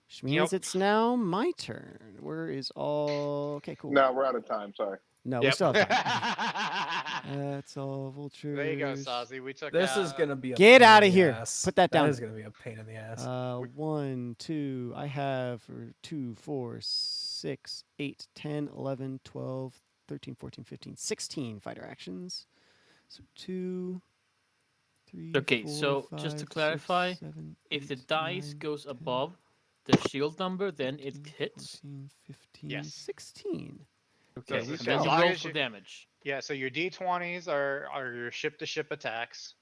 Which means Yep. it's now my turn. Where is all... Okay, cool. No, we're out of time. Sorry. No, we Yep. still have time. That's all vultures. There you go, Sazi. We took This is out- gonna be a Get pain outta in the here. ass. Put that down. That is gonna be a pain in the ass. 1, 2, I have 2, 4, 6, 8, 10, 11, 12, 13, 14, 15, 16 fighter actions. So 2, 3, Okay, 4, so 5, just to 6, clarify, 7, If the 8, dice 9, goes 10, above the shield number, then it 13, hits. 14, 15, Yes. 16. Okay, So and as then you long roll as for you- damage. Yeah, so your d20s are your ship-to-ship attacks.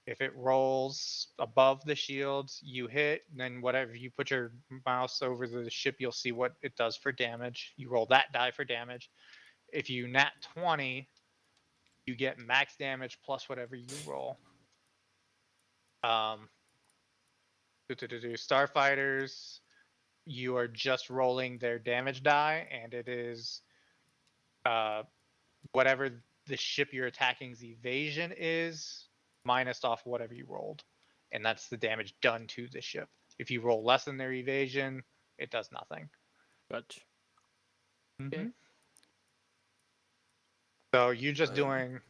If it rolls above the shields, you hit. Then whatever you put your mouse over the ship, you'll see what it does for damage. You roll that die for damage. If you nat 20, you get max damage plus whatever you roll. Starfighters, you are just rolling their damage die, and it is whatever the ship you're attacking's evasion is minus off whatever you rolled, and that's the damage done to the ship. If you roll less than their evasion, it does nothing. Gotcha. Mm-hmm. So you're just doing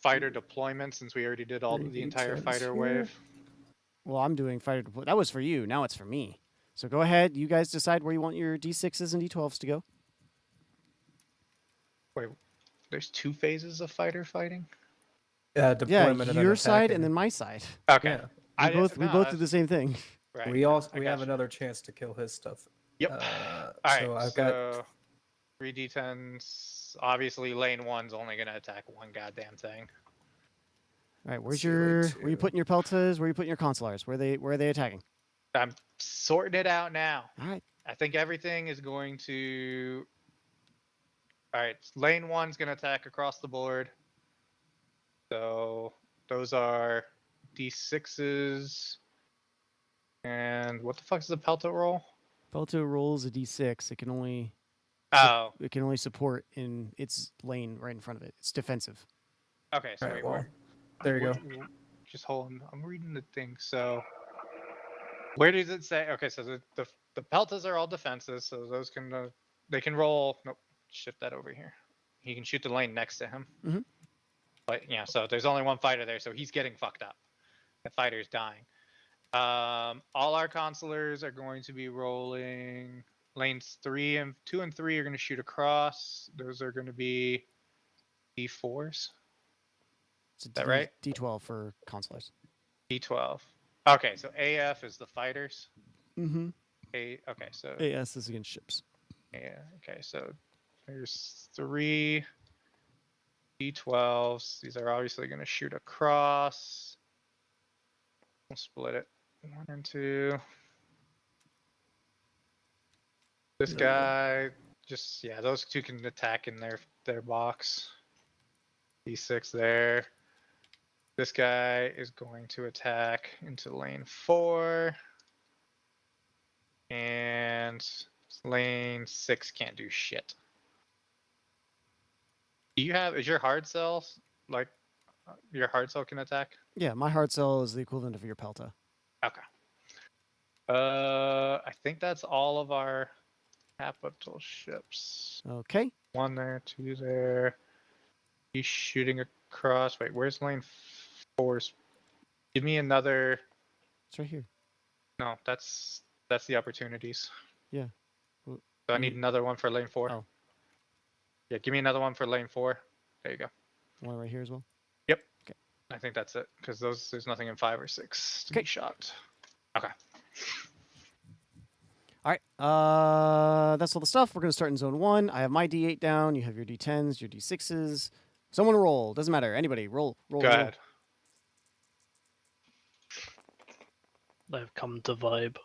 fighter deployment since we already did all the entire fighter wave. Well, I'm doing fighter deploy. That was for you. Now it's for me. So go ahead. You guys decide where you want your D6s and D12s to go. Wait, there's 2 phases of fighter fighting? Yeah, Deployment and then your side attacking. and then my side. Okay. Yeah. We both do the same thing. Right. We I have gotcha. another chance to kill his stuff. Yep. All All so right, I've got 3 D10s. Obviously, lane 1's only going to attack one goddamn thing. All right, where's see, lane your where you 2. putting your peltas? Where you putting your consulars? Where are they attacking? I'm sorting it out now. All right. I think everything is going to... All right, lane 1's going to attack across the board. So those are D6s. And what the fuck is the Pelta roll? Pelta rolls a D6. It can only support in its lane right in front of it. It's defensive. Okay, so All right, wait, well, there you go. Just hold on. I'm reading the thing. So where does it say? Okay, so the Peltas are all defenses, so those can they can roll. Nope, shift that over here. He can shoot the lane next to him. Mhm. But yeah, so there's only one fighter there, so he's getting fucked up. The fighter's dying. All our consulars are going to be rolling. Lanes 2 and 3 are going to shoot across. Those are going to be D4s. It's a that right? D12 for consulars. D12. Okay, so AF is the fighters. Mm-hmm. Okay, so AS is against ships. yeah. Okay, so there's 3 D12s. These are obviously going to shoot across. We'll split it 1 and 2. This guy, just yeah, those 2 can attack in their box. D6 there. This guy is going to attack into lane 4. And lane 6 can't do shit. Is your hard cell, like, your hard cell can attack? Yeah, my hard cell is the equivalent of your pelta. Okay. I think that's all of our capital ships. Okay. 1 there, 2 there. He's shooting across. Wait, where's lane 4's? Give me another. It's right here. No, that's the opportunities. Yeah. So I need another one for lane 4. Oh. Yeah, give me another one for lane 4. There you go. One right here as well. Yep. Okay. I think that's it because there's nothing in 5 or 6 to be shot. Okay. All right. That's all the stuff. We're gonna start in zone 1. I have my D8 down. You have your D10s, your D6s. Someone roll. Doesn't matter. Anybody roll. Go roll. ahead. I've come to vibe.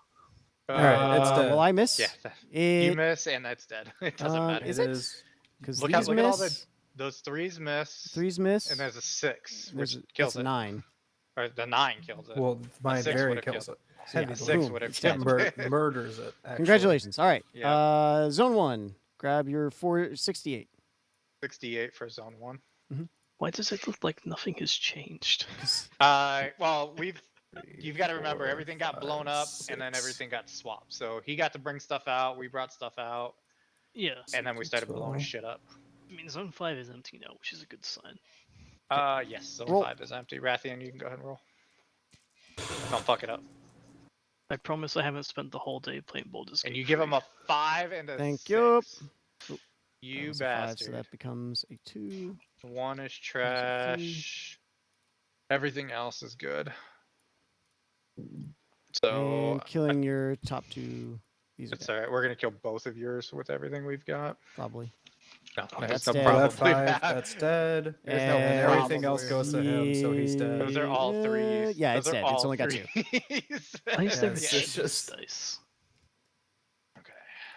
All right, it's dead. Well, I miss. Yeah, It, you miss and that's dead. It doesn't matter. is It it? is. Because Look these at all miss. those 3s miss. 3s miss. And there's a 6, which There's kills that's it. 9. Or the 9 kills it. Well, mine 6 area would've kills killed it. So yeah, Heavy 6 boom, would have it's killed dead. it. Murders it. Actually. Congratulations. All right. Yeah. Zone 1. Grab your 468. 68 for zone 1. Why does it look like nothing has changed? Well, you've got to remember everything got blown up and then everything got swapped. So he got to bring stuff out, we brought stuff out, Yeah. and then we started blowing shit up. I mean, Zone 5 is empty now, which is a good sign. Yes, zone Roll. 5 is empty. Rathian, you can go ahead and roll. Don't fuck it up. I promise I haven't spent the whole day playing Baldur's Gate And you give him 3. a 5 and a Thank 6. you. That You was a 5, bastard. so that becomes a 2. 1 is trash. Everything else is good. So And killing your top 2. These are it's dead, alright. We're gonna kill both of yours with everything we've got. probably. No, That's there's no dead. Well, problem that with 5, that. that's dead. There's And no And problem everything else with- goes to him, so he's dead. Those are all 3s. Yeah, Those it's are dead. all It's only got 2. 3s. At least there are Yes, cheese it's just- dice. Okay.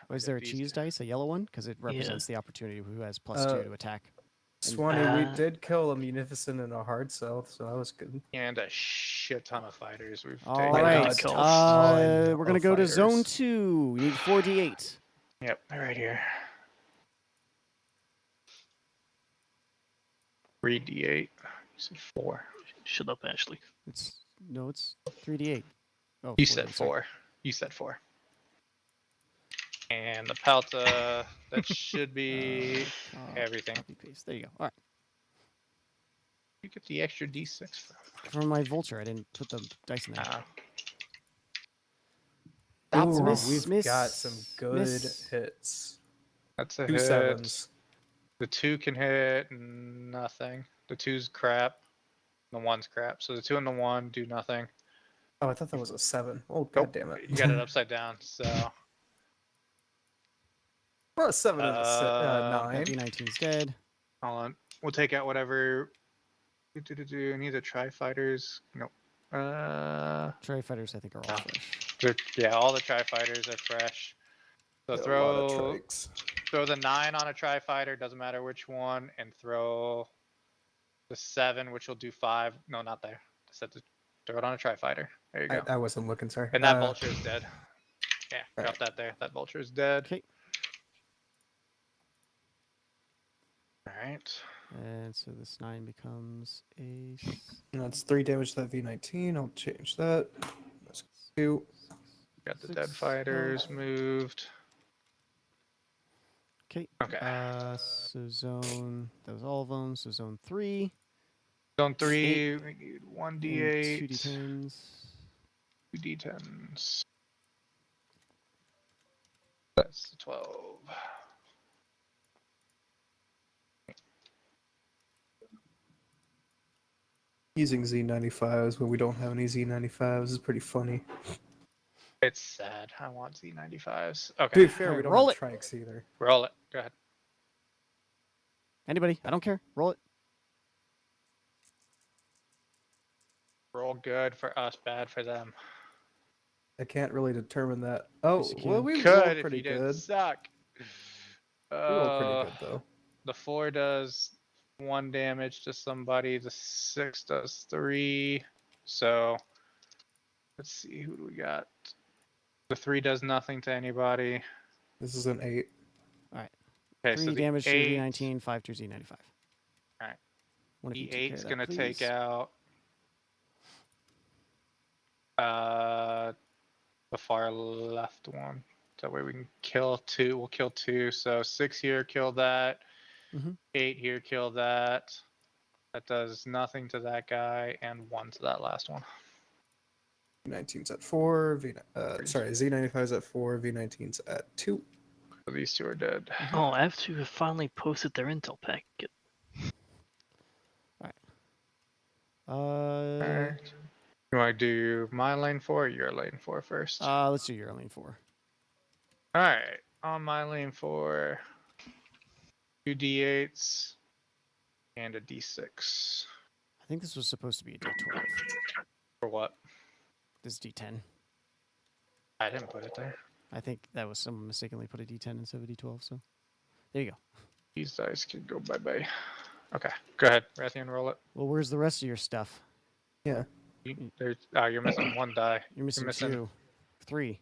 Oh, is there a These cheese guys. dice, a yellow one? Because it represents the opportunity who has +2 to attack. Swanee, we Uh, did kill a munificent and a hard south, so that was good. And a shit ton of fighters we've All taken. right. God, Kills. We're gonna go to zone 2. We need 4d8. Yep, right here. 3d8. You said 4. shut up, Ashley. It's 3d8. Oh, You 4d8, said sorry. 4. You said 4. And the Pelta, that should be everything. Copy paste. There you go. All right. You get the extra d6 from. From my vulture, I didn't put the dice in there. Ooh, miss, we've got miss, some good miss. hits. That's a 2 hit. 7s. The 2 can hit nothing. The 2's crap. The 1's crap. So the 2 and the 1 do nothing. Oh, I thought that was a 7. Oh, Nope. god damn it. You got it upside down. So Well, a 7 and a 9. V19's dead. hold on. We'll take out whatever. Any of the tri-fighters? Nope. Tri fighters, I think, are all No. fresh. Yeah, all the tri-fighters are fresh. So Got a lot of throw trikes. throw the 9 on a tri-fighter, doesn't matter which one, and throw the 7, which will do 5. No, not there. I said to throw it on a tri-fighter. There you go. I wasn't looking, sorry. And that vulture is dead. Yeah, drop Alright. that there. That vulture is dead. Okay. Alright. And so this 9 becomes a And that's 3 damage to that V19. I'll change that. That's 2. Got the 6. dead fighters moved. Okay. Okay. So zone. That was all of them. So zone 3. Zone 3, we need 1d8. 2 d10s. 2 d10s. That's 12. Using Z95s when we don't have any Z95s is pretty funny. It's sad. I want Z95s. To Okay. be fair, we Alright, don't roll have it. trikes either. Roll it. Go ahead. Anybody? I don't care. Roll it. Roll good for us, bad for them. I can't really determine that. Oh, Yes, you well, can. we rolled Good if pretty you didn't good. suck. We rolled pretty good, though. The 4 does 1 damage to somebody. The 6 does 3. So let's see, who do we got? The 3 does nothing to anybody. This is an 8. Okay, 3 so the damage to 8, V19, 5 to Z95. Alright. One of you the take care 8's of that, gonna take please. out the far left one. That way we can kill 2. We'll kill 2. So 6 here, kill that. Mhm. 8 here, kill that. That does nothing to that guy, and 1 to that last one. V19's at 4. Sorry, Z95's at 4. V19's at 2. So these 2 are dead. Oh, F2 have finally posted their intel packet. Alright. You want to do my lane 4 or your lane 4 first? Let's do your lane 4. Alright, on my lane 4, 2 d8s and a d6. I think this was supposed to be a D12. For what? This is D10. I didn't put it there. I think that was someone mistakenly put a D10 instead of a D12. So there you go. These dice can go bye-bye. Okay, go ahead, Rathian, roll it. Well, where's the rest of your stuff? There's, you're missing 1 die. You're missing missing 2, 3.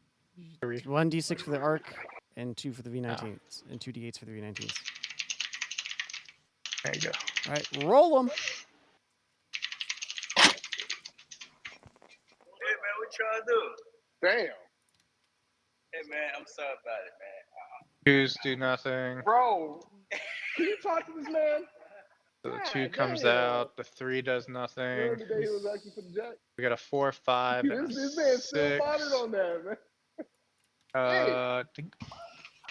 3. 1 D6 for the arc, and 2 for the V19s, and 2 D8s for the V19s. There you go. All right, roll them. Hey man, what y'all do? Damn. Hey man, I'm sorry about it, man. 2s do nothing. Bro, can you talk to this man? So the God 2 comes damn. out. The 3 does nothing. Remember the day he was asking for the jack? We got a 4, 5, and a This man's still 6. bothered on that, man.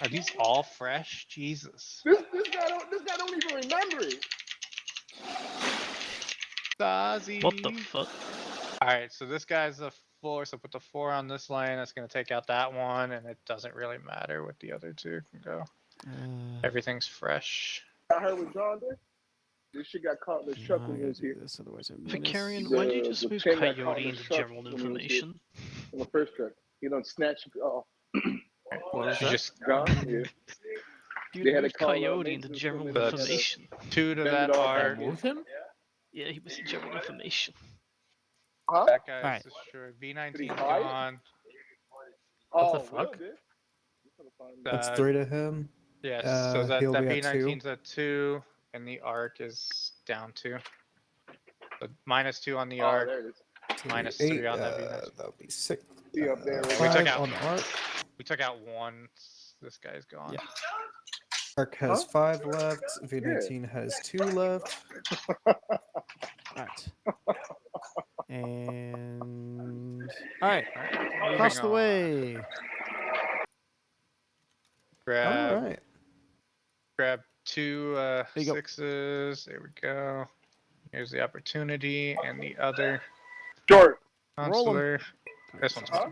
Are these all fresh? Jesus. This guy don't even remember it. Sazi. What the fuck? Alright, so this guy's a 4, so put the 4 on this lane. That's going to take out that one, and it doesn't really matter what the other 2 can go. Everything's fresh. I heard what John did. This shit got caught in the truck when he was here. This, otherwise I miss. Vicarian, The- why'd you just the move chain got caught in Coyote the into truck general when he was here. information? On the first truck. He done snatched off. What was that? just John? Yeah. You They had to moved call, Coyote into maintenance general come in and That's- information. 2 to bend that it all I arc. back. move him? Yeah, he was in general information. Huh? That guy's Alright. destroyed. Did he V19's hide? gone. Oh, the fuck? Will did? You could've found him. That's Uh, 3 to him. Yes, so that he'll that be at 2. V19's at 2, and the arc is down 2. So -2 on the Oh, arc, there it is. So -3 on that uh, V19. that'll be 6. See you up there. We took 5 out- on arc. We took out 1. This guy's gone. Yeah. Arc has Huh? 5 left. V19 has 2 left. Alright. And alright. Moving Across the on. way. Grab, All right. grab 2 you go. 6s. There we go. Here's the opportunity, and the other Short. Roll 'em. consular. This one's Huh?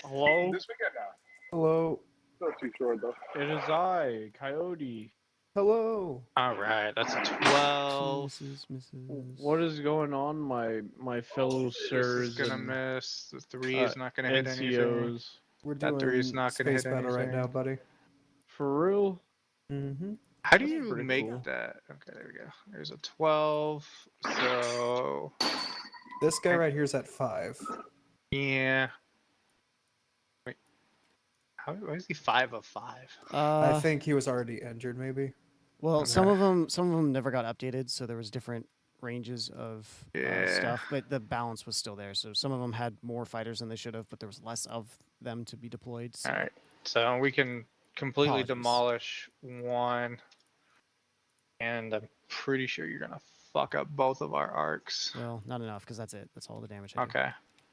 Hello? This weekend now. Hello. Not too short though. It is I, Coyote. Hello. All right, that's a 12. Misses. What is going on, my fellow This sirs is gonna and miss. The 3 is not gonna hit anything. NCOs? We're That doing 3 is not gonna space hit battle right now, anything. buddy. For real? Mm-hmm. How do That's you pretty make cool. that? Okay, there we go. There's a 12. So This guy right here is at 5. yeah. Wait. Why is he 5 of 5? I think he was already injured, maybe. Well, some Okay. of them never got updated, so there was different ranges of Yeah. stuff, but the balance was still there. So some of them had more fighters than they should have, but there was less of them to be deployed. So. All right. So we can completely Apologies. demolish 1, and I'm pretty sure you're gonna fuck up both of our arcs. Well, not enough because that's it. That's all the damage. I do. Okay.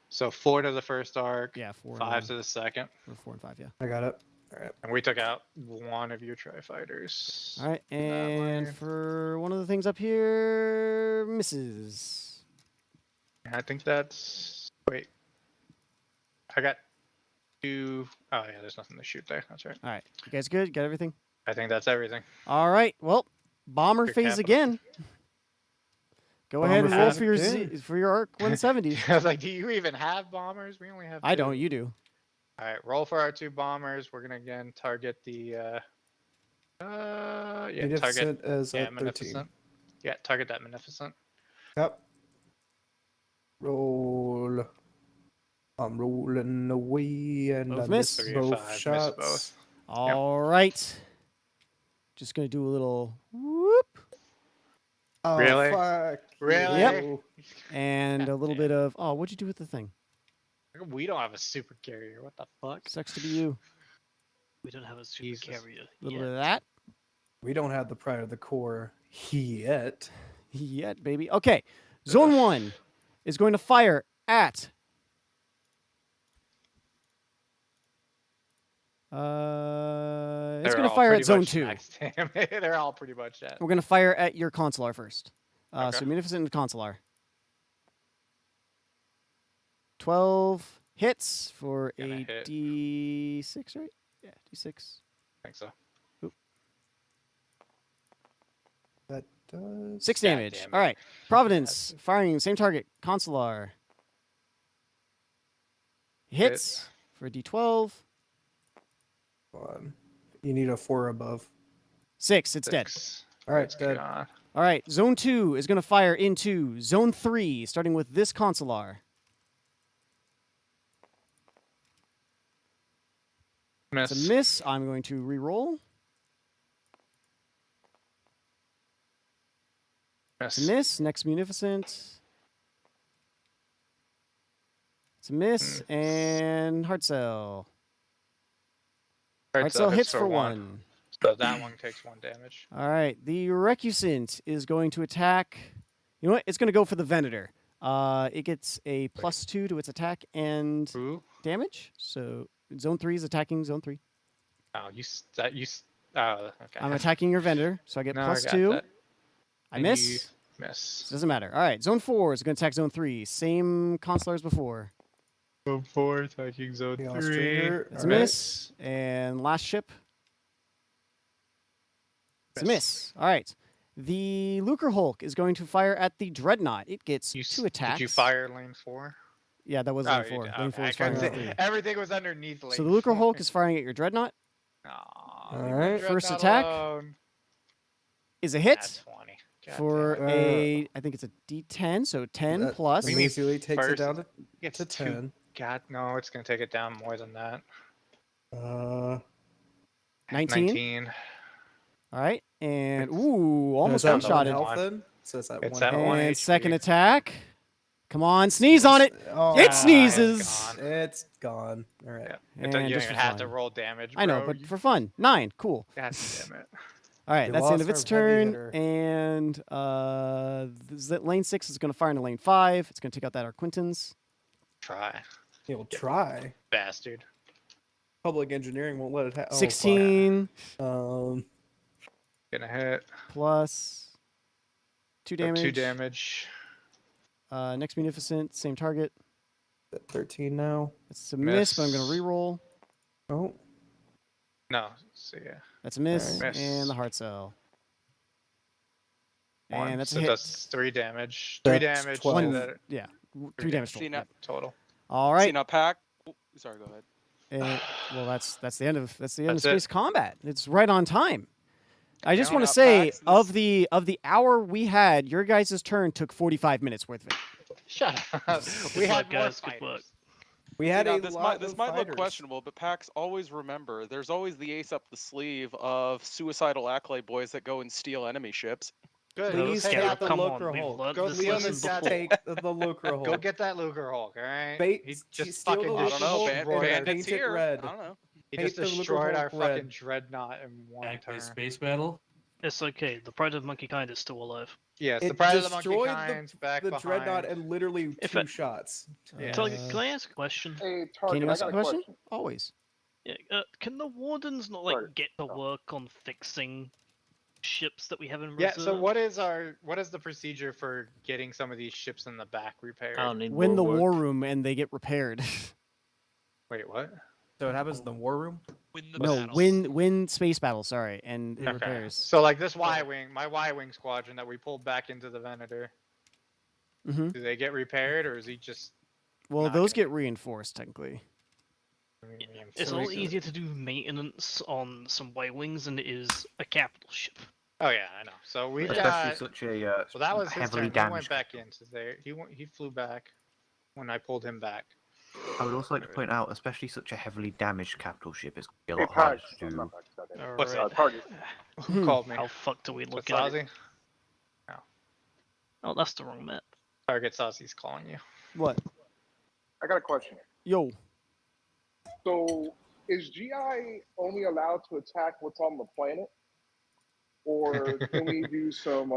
So 4 to the first arc, Yeah, 4 5 and to the second, 1, or 4 and 5. Yeah. I got it. All right. and we took out 1 of your tri-fighters. All right, and lane. for one of the things up here, misses. I think that's. Wait. I got 2. Oh yeah, there's nothing to shoot there. That's right. All right, you guys good? Got everything? I think that's everything. All right. Well, bomber Your phase capital. again. Go ahead and Bomber roll phase for your again. for your arc 170. I was like, do you even have bombers? We only have. I 2. don't. You do. All right, roll for our 2 bombers. We're gonna again target the. Yeah, target. Magnificent as Yeah, at 13. Magnificent. Yeah, target that Magnificent. Yep. Roll. I'm rolling away and Both I miss. miss 3 of both 5, miss shots. both. All right. Just gonna do a little whoop Oh, Really? fuck Really? Yep. you. and a little Goddamn. bit of what'd you do with the thing? We don't have a super carrier. What the fuck? Sucks to be you. We don't have a super Jesus. carrier. A little yet. bit of that. We don't have the pride of the core yet. Yet, baby. Okay. Zone 1 is going to fire at. It's going to fire at Zone 2. They're all pretty much at. We're going to fire at your consular first. Okay. So Munificent and consular. 12 hits for Gonna a hit. D6, right? Yeah, D6. I think so. That does 6 God damage. damn All it. right. Providence, firing same target, consular. Hits for a D12. one. You need a 4 or above. 6, it's dead. 6. All right, It's dead. gone. All right, Zone 2 is going to fire into Zone 3, starting with this consular. Miss. It's a miss. I'm going to re-roll. It's a Miss. miss. Next Munificent. It's a miss. And Hard Cell. Hard Cell hits for 1. So that one takes 1 damage. All right, the Recusant is going to attack. You know what? It's going to go for the Venator. It gets a +2 to its attack and Who? damage. So Zone 3 is attacking Zone 3. Oh, oh, okay. I'm attacking your Venator, so I get No, I got +2. that. I And miss. you Miss. Doesn't matter. All right, Zone 4 is going to attack Zone 3. Same consular as before. Zone 4 attacking Zone The 3. Australia. It's a All right. miss. And last ship. It's a miss. All right. The Lucre Hulk is going to fire at the Dreadnought. It gets 2 attacks. Did you fire lane 4? Yeah, that was Oh, lane you 4. did. Lane Okay, 4 I is firing couldn't at see- 3. Everything was underneath lane So the Lucre 4. Hulk is firing at your Dreadnought. Aw. leave my Alright, first Dreadnought attack. alone. Is a hit Nat 20. God for damn it. a, I think it's a D10, so 10 That plus. What do you mean easily takes it first? down It's to two. 10. God, no, it's gonna take it down more than that. 19. 19. All right, and It's- ooh, almost Is that down to one one-shotted. health one. then? So it's at It's one at health. one And HP. second attack. Come on, sneeze on it. Oh, It it's sneezes. gone. It's gone. All right. Yeah. And You don't just even for have to fun. roll damage, bro. I know, but for fun. 9, cool. God damn it. All right, We that's the end lost of its our heavy turn. hitter. And lane 6 is going to fire into lane 5. It's going to take out that Arquintans. Try. You'll try. Bastard. Public engineering won't let it happen. 16 Oh, Gonna hit. plus 2 Got damage. 2 damage. Next Munificent, same target. 13 now. It's a miss, but I'm going to Miss. re-roll. Oh, No. So yeah. That's a miss. Alright. Miss. And the heart cell. 1. And that's so a it hit. does 3 damage. 3 That's damage. 12. To that, Yeah, 3 3 damage See total. now, Yep. total. All see right. now, Pack. Oh, sorry, go ahead. And, well, that's the end of That's of it. space combat. It's right on time. I just Yeah, want to now, say Pax, of this- the hour we had, your guys' turn took 45 minutes worth of it. Shut up. we Good had luck, more guys. Good luck. fighters. we See, had now, a this lot might of look fighters. questionable, but Pax, always remember, there's always the ace up the sleeve of suicidal acolyte boys that go and steal enemy ships. Good. Please Go take take Scarab, the come Lucre on, we've Hulk. learned Go this steal lesson this before. goddamn- Take the Lucre Hulk. Go get that Luger Hulk, alright? Bait- He steal just the fucking I don't know, Hulk destroyed and our, bandits paint it here. red. I don't know. he paint just the Luger destroyed our Hulk red. fucking dreadnought in one Back to turn. space battle. It's okay. The pride of monkeykind is still alive. Yes, the It pride of the destroyed monkey kind's back the behind. dreadnought in literally If 2 it- shots. Yeah. Can I ask a question? Hey, Can Target, you I ask got a a question? question. Always. Yeah, can the wardens not like Sorry. get to Oh. work on fixing ships that we have in reserve? Yeah, so what is the procedure for getting some of these ships in the back repaired? I don't need Win the more war work. room and they get repaired. Wait, what? So it happens in the war room. Win the No, battle. win space battle. Sorry, and it Okay. repairs. So like this Y-wing, my Y-wing squadron that we pulled back into the Venator, Hmm. do they get repaired or is he just Well, Not those gonna- get reinforced technically. It's So a we lot can- easier to do maintenance on some Y-wings than it is a capital ship. Oh yeah, I know. So we've Especially got. such a So that was his heavily turn. He damaged. went back into there. He flew back when I pulled him back. I would also like to point out, especially such a heavily damaged capital ship, it's going to be Hey, a lot harder Pax. to I'm do. not Pax, goddamn. What's Alright. Target. Who called me? How fuck do we look What's at it? Ozzy? Oh, that's the wrong map. Target Saucy's calling you. What? I got a question. Yo, So, is GI only allowed to attack what's on the planet? Or can we do some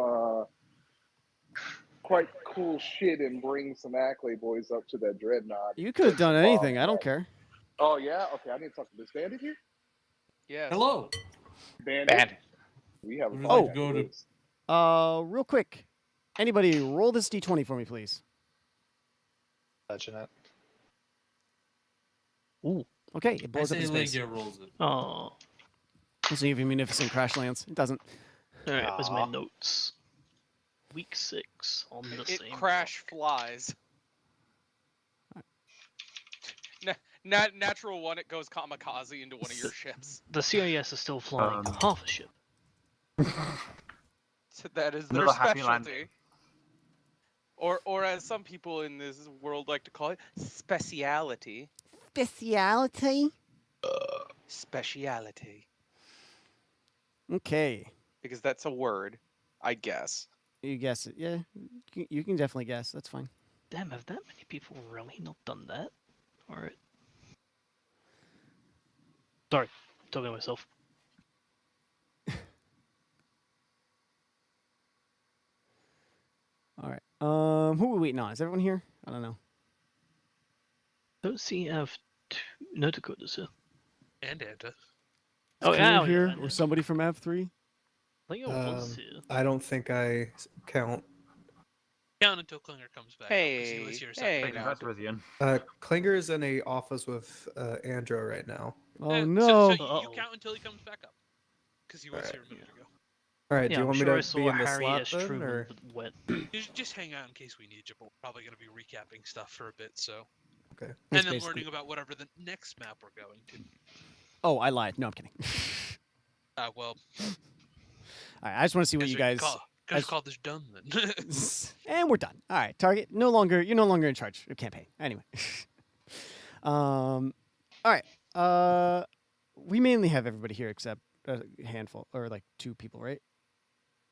quite cool shit and bring some Ackley boys up to that dreadnought? you could have done anything. I don't care. Oh, yeah? Okay, I need to talk to this bandit here. Yes. Hello. Bandit. Bandit. We have a Would fight you like to after go to- this. Real quick. Anybody roll this d20 for me, please. Touching it. Okay, it I blows up say in space. Legia rolls it. Oh, Let's see if a munificent crash lands. It doesn't. alright, where's my Aw. notes? Week 6 on the It same. crash flies. Natural one, it goes kamikaze into one of your ships. The CIS is still flying half a ship. So that is their Another happy specialty. landing. Or as some people in this world like to call it, speciality. Speciality? Speciality. Okay. Because that's a word, I guess. You guess it. Yeah, you can definitely guess. That's fine. Damn, have that many people really not done that? Alright. Sorry, talking to myself. All right. Who are we waiting on? Is everyone here? I don't know. Don't see Av2. No Dakota's here. And Anta. Is Oh, Kurt yeah, here yeah, or somebody from Av3? I think I was here. I don't think I count. Count until Klinger comes back. 'cause he was Hey, here a hey, second now. ago. That's Rithian. Klinger is in a office with Andro right now. Oh Yeah, no! So you Uh-oh. count until he comes back up. Because he was Alright. here a minute ago. All right, Yeah, do you I'm want sure I me to saw be in the Harry slot S. then, Truman, or? but wet. Just hang out in case we need you, but we're probably going to be recapping stuff for a bit, so. Okay. And It's then basically- learning about whatever the next map we're going to. Oh, I lied. No, I'm kidding. Well, All right, I just want to see what you guys. Guys, call this done then. And we're done. All right, target. You're no longer in charge of campaign. Anyway. All right. We mainly have everybody here except a handful or like 2 people, right?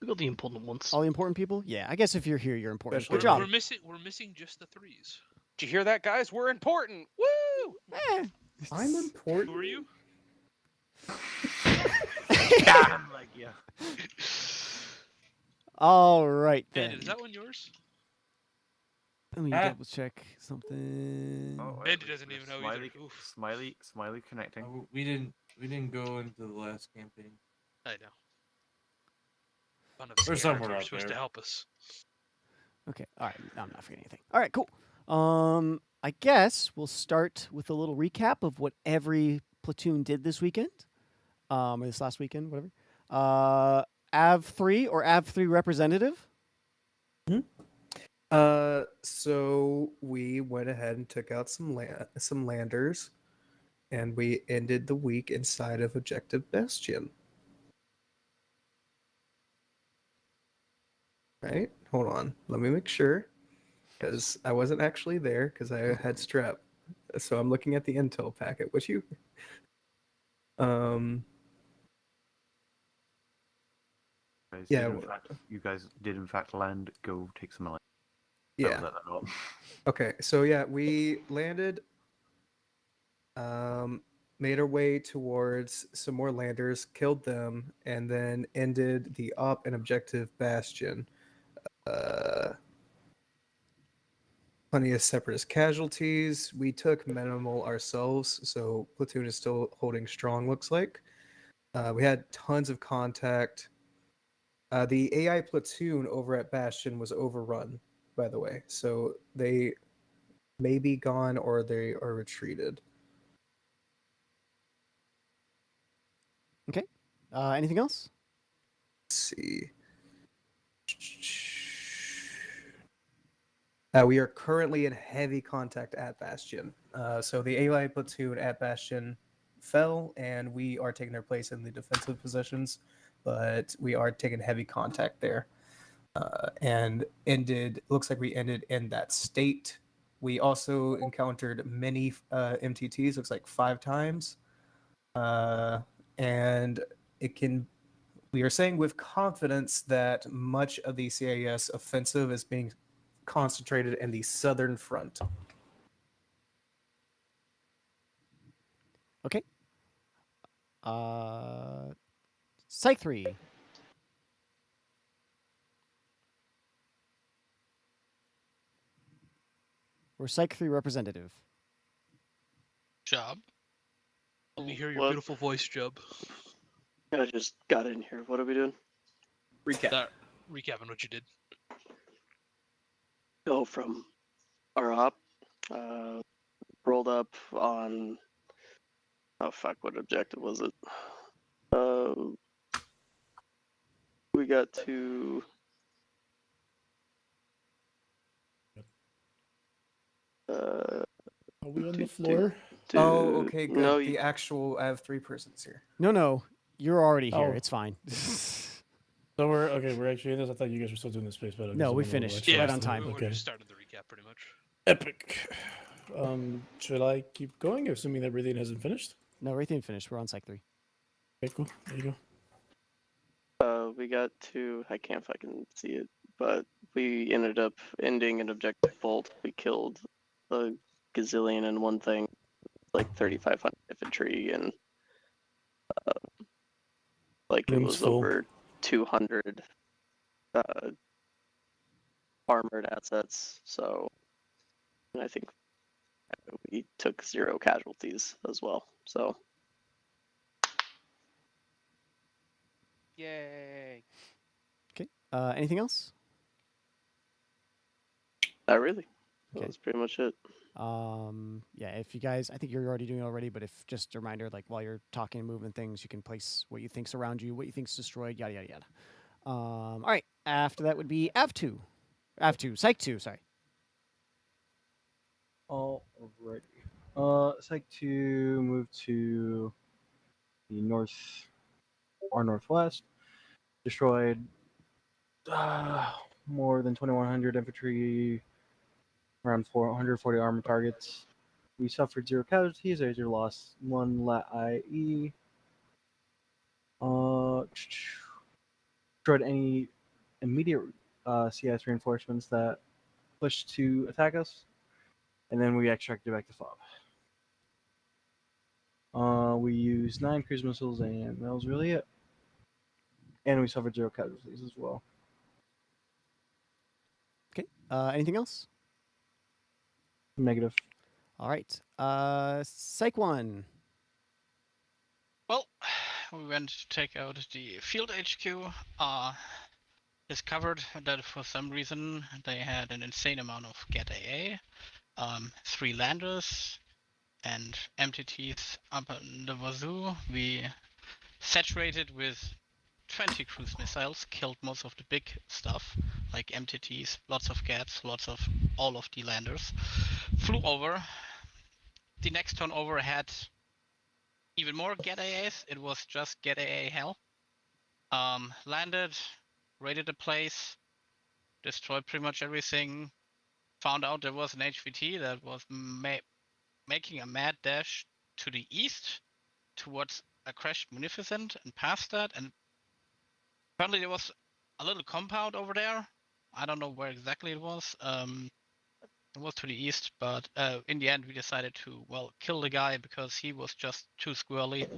We got the important ones. All the important people? Yeah, I guess if you're here, you're important. Especially Good job. We're missing just the 3s. Did you hear that, guys? We're important. Woo! I'm important. Who are you? Damn, like yeah. All right then. Bandit, is that one yours? Let me double check something. Oh, Bandit doesn't even know Smiley, either. Oof. Smiley connecting. We didn't go into the last campaign. I know. Fun of We're Sierra, somewhere you're out supposed there. to help us. Okay. All right. I'm not forgetting anything. All right. Cool. I guess we'll start with a little recap of what every platoon did this weekend, or this last weekend, whatever. AV3 or AV3 representative. So we went ahead and took out some landers, and we ended the week inside of Objective Bastion. Right? Hold on. Let me make sure, because I wasn't actually there because I had strep. So I'm looking at the intel packet. Which you, yeah, You guys did in fact land. Go take some land. yeah. That up. Okay, so yeah, we landed, made our way towards some more landers, killed them, and then ended the op and Objective Bastion. Plenty of separatist casualties. We took minimal ourselves, so platoon is still holding strong, looks like. We had tons of contact. The AI platoon over at Bastion was overrun, by the way, so they may be gone or they are retreated. Okay. Anything else? Let's see. We are currently in heavy contact at Bastion. So the AI platoon at Bastion fell, and we are taking their place in the defensive positions, but we are taking heavy contact there. And looks like we ended in that state. We also encountered many MTTs, looks like 5 times. And we are saying with confidence that much of the CIS offensive is being concentrated in the southern front. Okay. Psych 3. Or Psych 3 representative. Job. Let me hear your What? beautiful voice, Job. I just got in here. What are we doing? Recapping what you did. Go from our op. Rolled up on. Oh fuck! What objective was it? We got to. Are we on the floor? Oh, okay, good. No, The actual, I have 3 persons here. No. You're already here. Oh. It's fine. So we're actually in this. I thought you guys were still doing the space battle. No, we I'm a little finished. extra Right on rusty. time. We Okay. just started the recap pretty much. Epic. Should I keep going, assuming that everything hasn't finished? No, everything finished. We're on Psych 3. Okay, cool. There you go. we got to. I can't fucking see it, but we ended up ending an objective bolt. We killed a gazillion and one thing, like 3,500 infantry, and like it Room's was full. over 200 armored assets. So, and I think we took 0 casualties as well. So, Yay! Okay. Anything else? not really. Okay. That's pretty much it. Yeah, if you guys, I think you're already doing it already, but if just a reminder, like while you're talking and moving things, you can place what you think's around you, what you think's destroyed, yada, yada, yada. All right. After that would be AV2. AV2, Psych 2, sorry. Alrighty. Psych 2 move to the north our northwest. Destroyed more than 2,100 infantry, around 440 armor targets. We suffered 0 casualties. Azer lost 1 lat IE. Destroyed any immediate CS reinforcements that pushed to attack us, and then we extracted back to FOB. We used 9 cruise missiles, and that was really it. And we suffered 0 casualties as well. Okay. Anything else? Negative. All right. Psych 1. Well, we went to take out the field HQ. Discovered that for some reason they had an insane amount of get AA, 3 landers, and MTTs up in the wazoo. We saturated with 20 cruise missiles, killed most of the big stuff, like MTTs, lots of gets, lots of all of the landers. Flew over. The next turn over had even more get AAs. It was just get AA hell. Landed, raided the place, destroyed pretty much everything. Found out there was an HVT that was making a mad dash to the east towards a crashed Munificent and past that. And apparently there was a little compound over there. I don't know where exactly it was. It was to the east, but in the end we decided to, well, kill the guy because he was just too squirrely.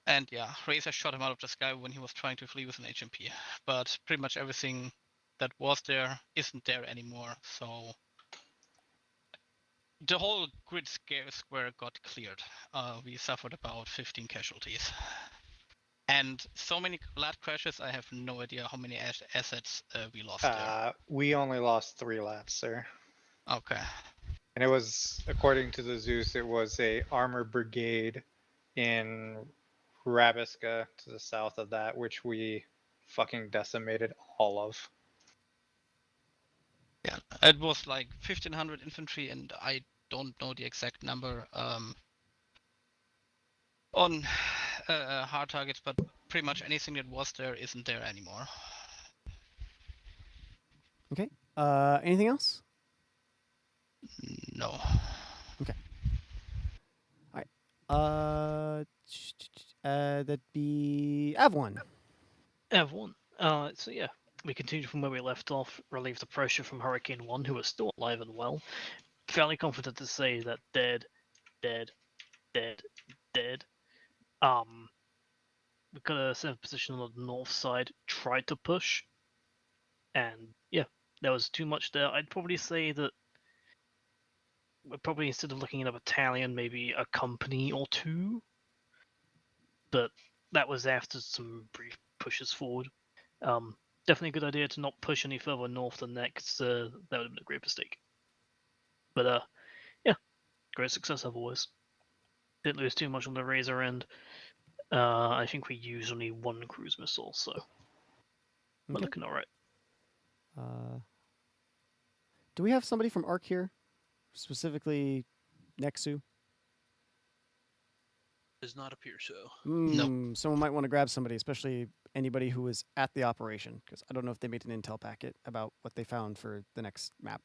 And yeah, Razor shot him out of the sky when he was trying to flee with an HMP. But pretty much everything that was there isn't there anymore. So the whole grid square got cleared. We suffered about 15 casualties. And so many lat crashes, I have no idea how many assets we lost there. We only lost 3 lats, sir. Okay. And it was, according to the Zeus, it was a armor brigade in Rabiska to the south of that, which we fucking decimated all of. Yeah, it was like 1,500 infantry, and I don't know the exact number on hard targets, but pretty much anything that was there isn't there anymore. Okay. Anything else? No. Okay. All right. That'd be Av1. Av1. So yeah, we continued from where we left off, relieved the pressure from Hurricane 1, who was still alive and well. Fairly confident to say that dead. We got a set position on the north side, tried to push, and yeah, there was too much there. I'd probably say that we're probably, instead of looking at a battalion, maybe a company or 2. But that was after some brief pushes forward. Definitely a good idea to not push any further north than that, because that would have been a great mistake. But yeah, great success otherwise. Didn't lose too much on the Razor end. I think we used only 1 cruise missile, so we're looking alright. Do we have somebody from ARC here? Specifically, Nexu? Does not appear so. No. Someone might want to grab somebody, especially anybody who was at the operation, because I don't know if they made an intel packet about what they found for the next map.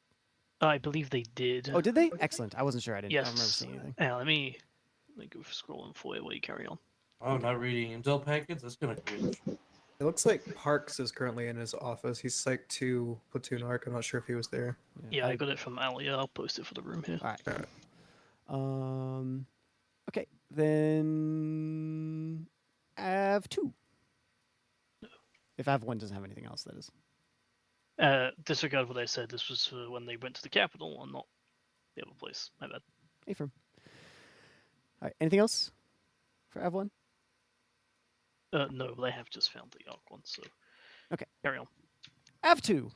I believe they did. Oh, did they? Excellent. I wasn't sure. I don't remember Yes. seeing anything. Let me go scrolling for you while you carry on. Oh, not reading intel packets? That's gonna cringe. It looks like Parks is currently in his office. He's Psych 2 Platoon Arc. I'm not sure if he was there. Yeah, I got it from Alia. I'll post it for the room here. All right. Okay, then Av2. If Av1 doesn't have anything else, that is. Disregard what I said. This was when they went to the capital and not the other place. My bad. Affirm. All right. Anything else for Av1? No, they have just found the ARC one, so okay. Carry on. Av2.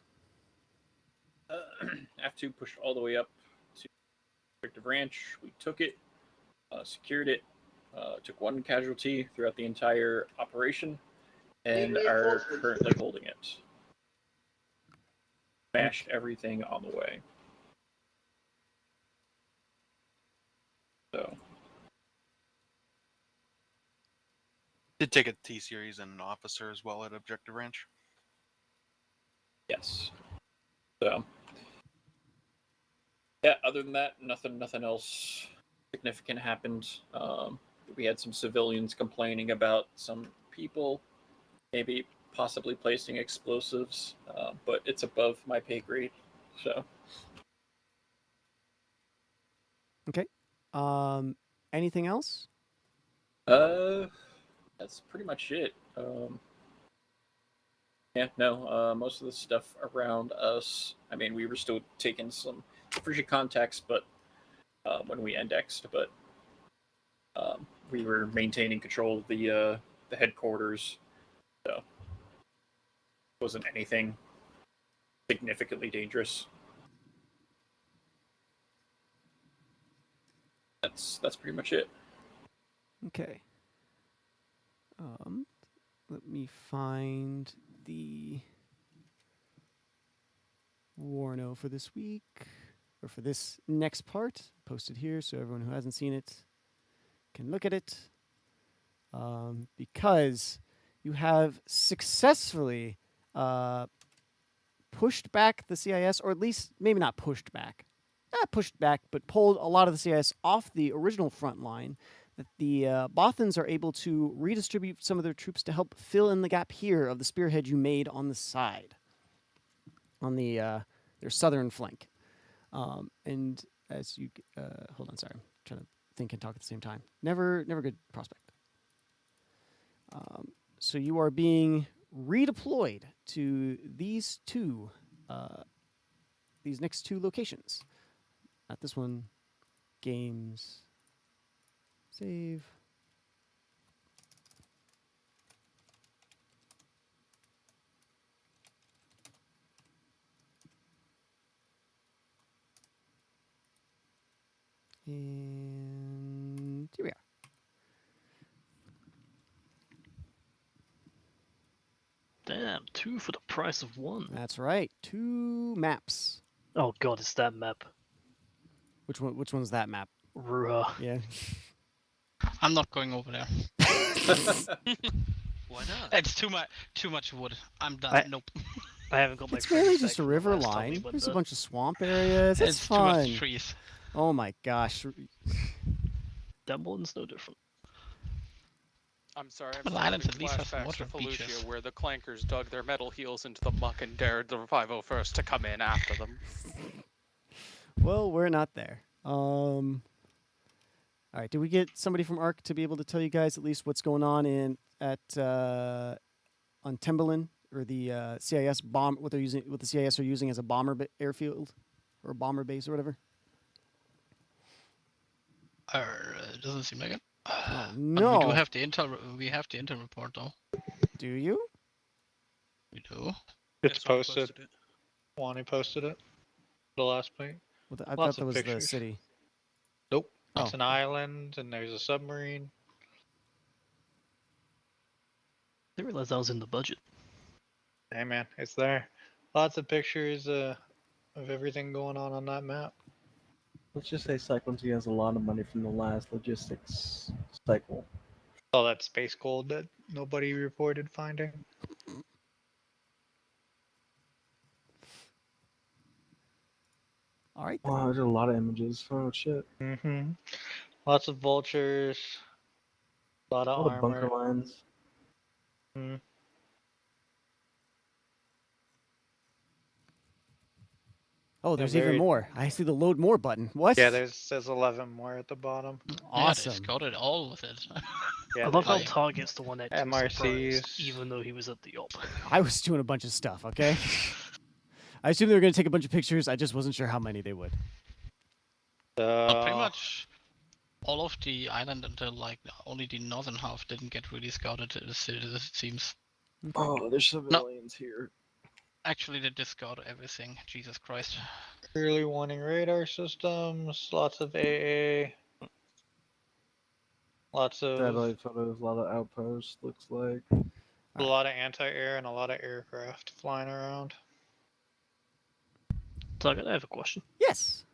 Av2 pushed all the way up to Restrictive Ranch. We took it, secured it, took 1 casualty throughout the entire operation, and are currently holding it. Smashed everything on the way. So Did take a T series and an officer as well at Objective Ranch. Yes. So, yeah. Other than that, nothing else significant happened. We had some civilians complaining about some people maybe possibly placing explosives, but it's above my pay grade. So. Okay. Anything else? That's pretty much it. Yeah, no, most of the stuff around us, I mean, we were still taking some frigid contacts, but when we indexed, but we were maintaining control of the headquarters, so it wasn't anything significantly dangerous. That's pretty much it. Okay. Let me find the Warno for this week, or for this next part. Posted here so everyone who hasn't seen it can look at it. Because you have successfully pushed back the CIS, or at least maybe not pushed back. Pushed back, but pulled a lot of the CIS off the original front line. That the Bothans are able to redistribute some of their troops to help fill in the gap here of the spearhead you made on the side, on the their southern flank. And as you hold on, sorry, I'm trying to think and talk at the same time. Never good prospect. So you are being redeployed to these next two locations. Not this one. Games. Save. And here we are. Damn, 2 for the price of 1. That's right. 2 maps. Oh god, it's that map. Which one's that map? Ruha. Yeah. I'm not going over there. Why not? It's too much wood. I'm done. Nope. I haven't got my. It's really just a river line. There's a bunch of swamp areas. It's fun. Too much trees. Oh my gosh. That one's no different. I'm sorry, I'm Well, still islands having at least have some flashbacks water to Fallujah, features. where the clankers dug their metal heels into the muck and dared the 501st to come in after them. Well, we're not there. All right, did we get somebody from ARC to be able to tell you guys at least what's going on on Timberland, or the CIS bomb? What the CIS are using as a bomber airfield or a bomber base or whatever? It doesn't seem like it. Oh, But no. we do have the intel. We have the intel report though. Do you? We do. It's posted. Wani posted it. The last point. Well, I Lots thought that of was pictures. the city. Nope. Oh. It's an island, and there's a submarine. I didn't realize that was in the budget. Hey man, it's there. Lots of pictures of everything going on that map. Let's just say Cyclone T has a lot of money from the last logistics cycle. All that space gold that nobody reported finding. All right. Wow, there's a lot of images. Oh shit. Mm-hmm. Lots of vultures. A lot of All the armor. bunker lines. Mm. Oh, there's very- even more. I see the load more button. What? Yeah, says 11 more at the bottom. Awesome. Yeah, they scouted all with it. Yeah, I love how there's Target's the one that took MRCs. surprise, even though he was at the op. I was doing a bunch of stuff, okay? I assumed they were going to take a bunch of pictures. I just wasn't sure how many they would. Pretty much all of the island until like only the northern half didn't get really scouted. It seems. Oh, there's civilians here. Actually, they did scout everything. Jesus Christ. early warning radar systems. Lots of AA. Lots of Satellite photos, a lot of outposts, looks like. a lot of anti-air and a lot of aircraft flying around. Target, I have a question. Yes.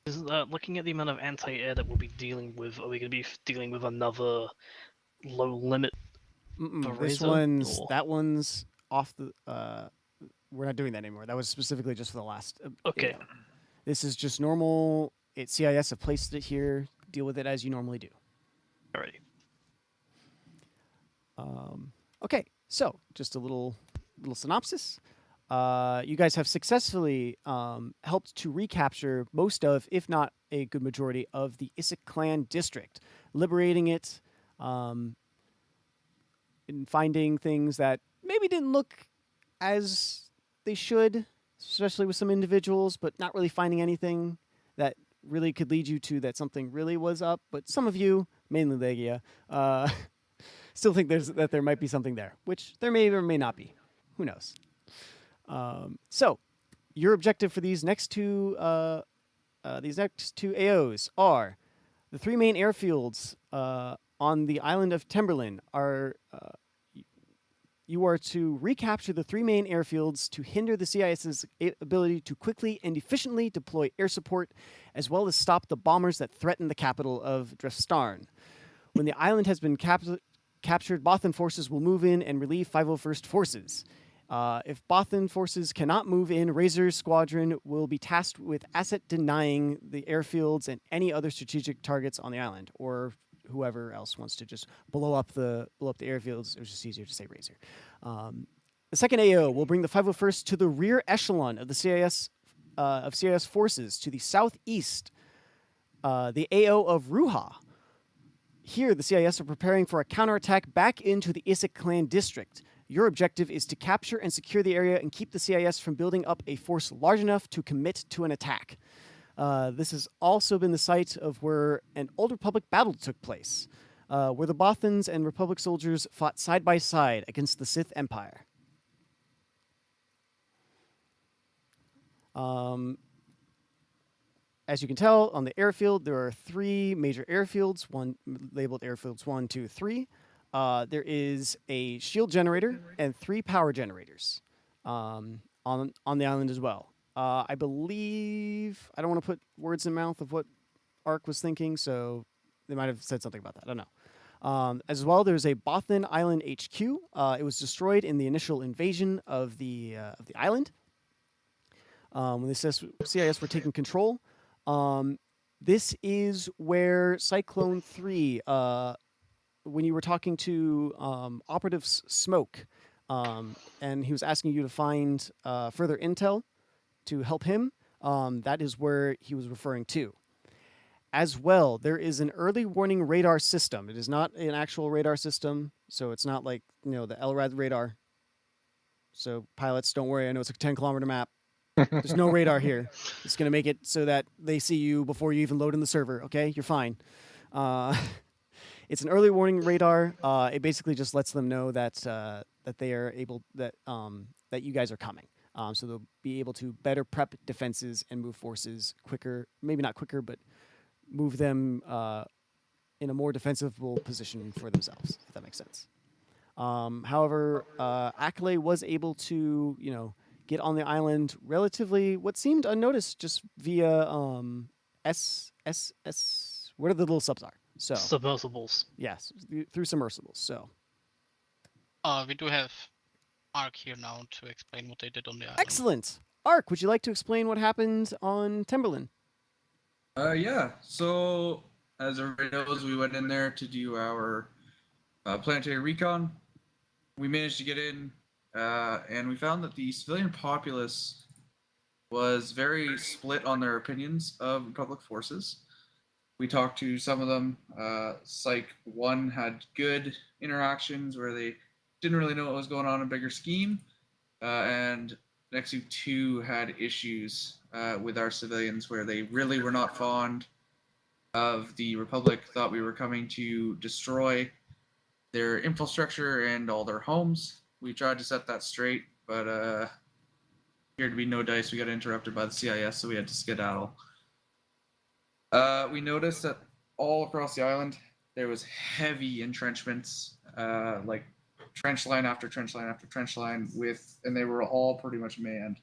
Is looking at the amount of anti-air that we'll be dealing with, are we going to be dealing with another low limit This razor? one's Or- that one's off the. We're not doing that anymore. That was specifically just for the last. Okay. AO. This is just normal. CIS have placed it here. Deal with it as you normally do. Alrighty. Okay, so just a little synopsis. You guys have successfully helped to recapture most of, if not a good majority, of the Issac clan district, liberating it, and finding things that maybe didn't look as they should, especially with some individuals, but not really finding anything that really could lead you to that something really was up. But some of you, mainly Legia, still think that there might be something there, which there may or may not be. Who knows? So, your objective for these next two AOs are the three main airfields on the island of Timberland. You are to recapture the three main airfields to hinder the CIS's ability to quickly and efficiently deploy air support, as well as stop the bombers that threaten the capital of Drefstarn. When the island has been captured, Bothan forces will move in and relieve 501st forces. If Bothan forces cannot move in, Razor's squadron will be tasked with asset denying the airfields and any other strategic targets on the island, or whoever else wants to just blow up the airfields. It was just easier to say Razor. The second AO will bring the 501st to the rear echelon of the CIS forces to the southeast. The AO of Ruha. Here, the CIS are preparing for a counterattack back into the Issac clan district. Your objective is to capture and secure the area and keep the CIS from building up a force large enough to commit to an attack. This has also been the site of where an Old Republic battle took place, where the Bothans and Republic soldiers fought side by side against the Sith Empire. As you can tell, on the airfield, there are three major airfields, one labeled airfields 1, 2, 3. There is a shield generator and 3 power generators on the island as well. I believe, I don't want to put words in mouth of what Ark was thinking, so they might have said something about that. I don't know. As well, there's a Bothan Island HQ. It was destroyed in the initial invasion of the island. When the CIS were taking control. This is where Cyclone 3, when you were talking to Operative Smoke, and he was asking you to find further intel to help him, that is where he was referring to. As well, there is an early warning radar system. It is not an actual radar system, so it's not like, the LRAD radar. So pilots, don't worry, I know it's a 10-kilometer map. There's no radar here. It's going to make it so that they see you before you even load in the server, okay? You're fine. It's an early warning radar. It basically just lets them know that they are able, that you guys are coming. So they'll be able to better prep defenses and move forces quicker. Maybe not quicker, but move them in a more defensible position for themselves, if that makes sense. However, Ackley was able to, get on the island relatively, what seemed unnoticed, just via what are the little subs are. So submersibles. Yes, through submersibles. So we do have Ark here now to explain what they did on the island. excellent. Ark, would you like to explain what happened on Timberland? Yeah. So as everybody knows, we went in there to do our planetary recon. We managed to get in. And we found that the civilian populace was very split on their opinions of Republic forces. We talked to some of them. Psych 1 had good interactions where they didn't really know what was going on in a bigger scheme. And Nexu 2 had issues with our civilians where they really were not fond of the Republic, thought we were coming to destroy their infrastructure and all their homes. We tried to set that straight, but appeared to be no dice. We got interrupted by the CIS, so we had to skedaddle. We noticed that all across the island, there was heavy entrenchments, like trench line after trench line after trench line, and they were all pretty much manned.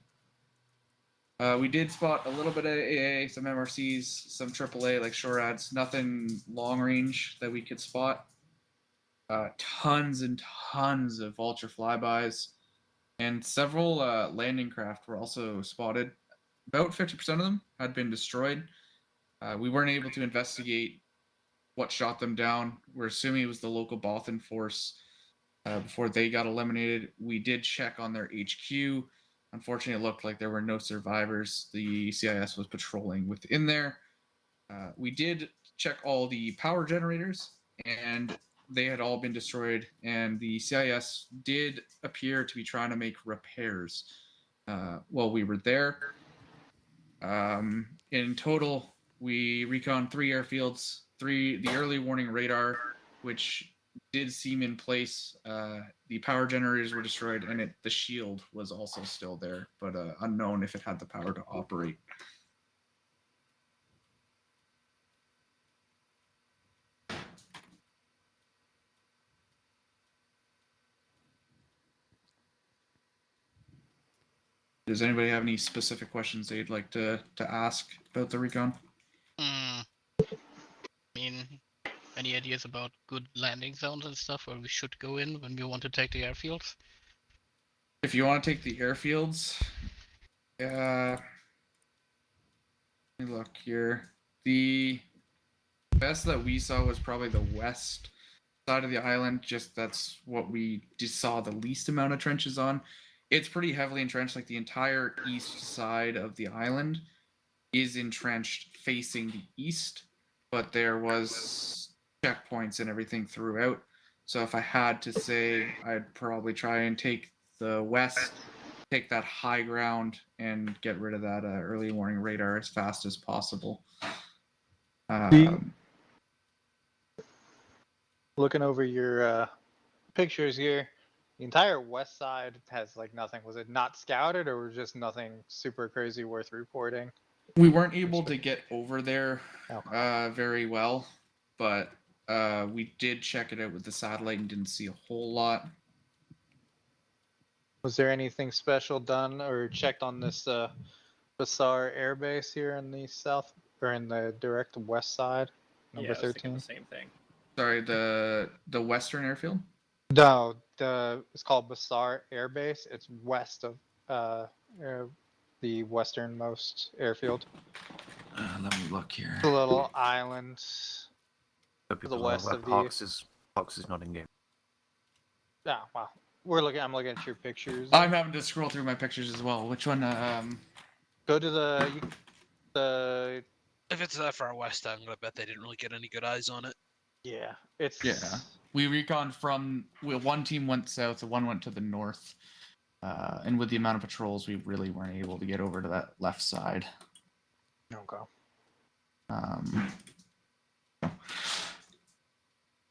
We did spot a little bit of AA, some MRCs, some AAA like SHORADs, nothing long range that we could spot. tons and tons of vulture flybys, and several landing craft were also spotted. About 50% of them had been destroyed. We weren't able to investigate what shot them down. We're assuming it was the local Bothan force before they got eliminated. We did check on their HQ. Unfortunately, it looked like there were no survivors. The CIS was patrolling within there. We did check all the power generators, and they had all been destroyed, and the CIS did appear to be trying to make repairs while we were there. In total, we reconned 3 airfields, the early warning radar, which did seem in place. The power generators were destroyed, and the shield was also still there, but unknown if it had the power to operate. Does anybody have any specific questions they'd like to ask about the recon? I mean, any ideas about good landing zones and stuff where we should go in when we want to take the airfields? If you want to take the airfields, let me look here. The best that we saw was probably the west side of the island. Just that's what we just saw the least amount of trenches on. It's pretty heavily entrenched. Like the entire east side of the island is entrenched facing the east, but there was checkpoints and everything throughout. So if I had to say, I'd probably try and take the west, take that high ground, and get rid of that early warning radar as fast as possible. Looking over your pictures here, the entire west side has like nothing. Was it not scouted, or was just nothing super crazy worth reporting? We weren't able to get over there very well, but we did check it out with the satellite and didn't see a whole lot. Was there anything special done or checked on this Basar Air Base here in the south or in the direct west side, number Yeah, I was thinking 13? the same thing. Sorry, the western airfield? No, it's called Basar Air Base. It's west of the westernmost airfield. Let me look here. It's a little island So to the west of the. Hawks is not in game. Yeah, wow. I'm looking at your pictures. I'm having to scroll through my pictures as well. Which one? Go to the. If it's that far west, I'm gonna bet they didn't really get any good eyes on it. Yeah, it's. Yeah, we reconned from. One team went south, one went to the north, and with the amount of patrols, we really weren't able to get over to that left side. Okay.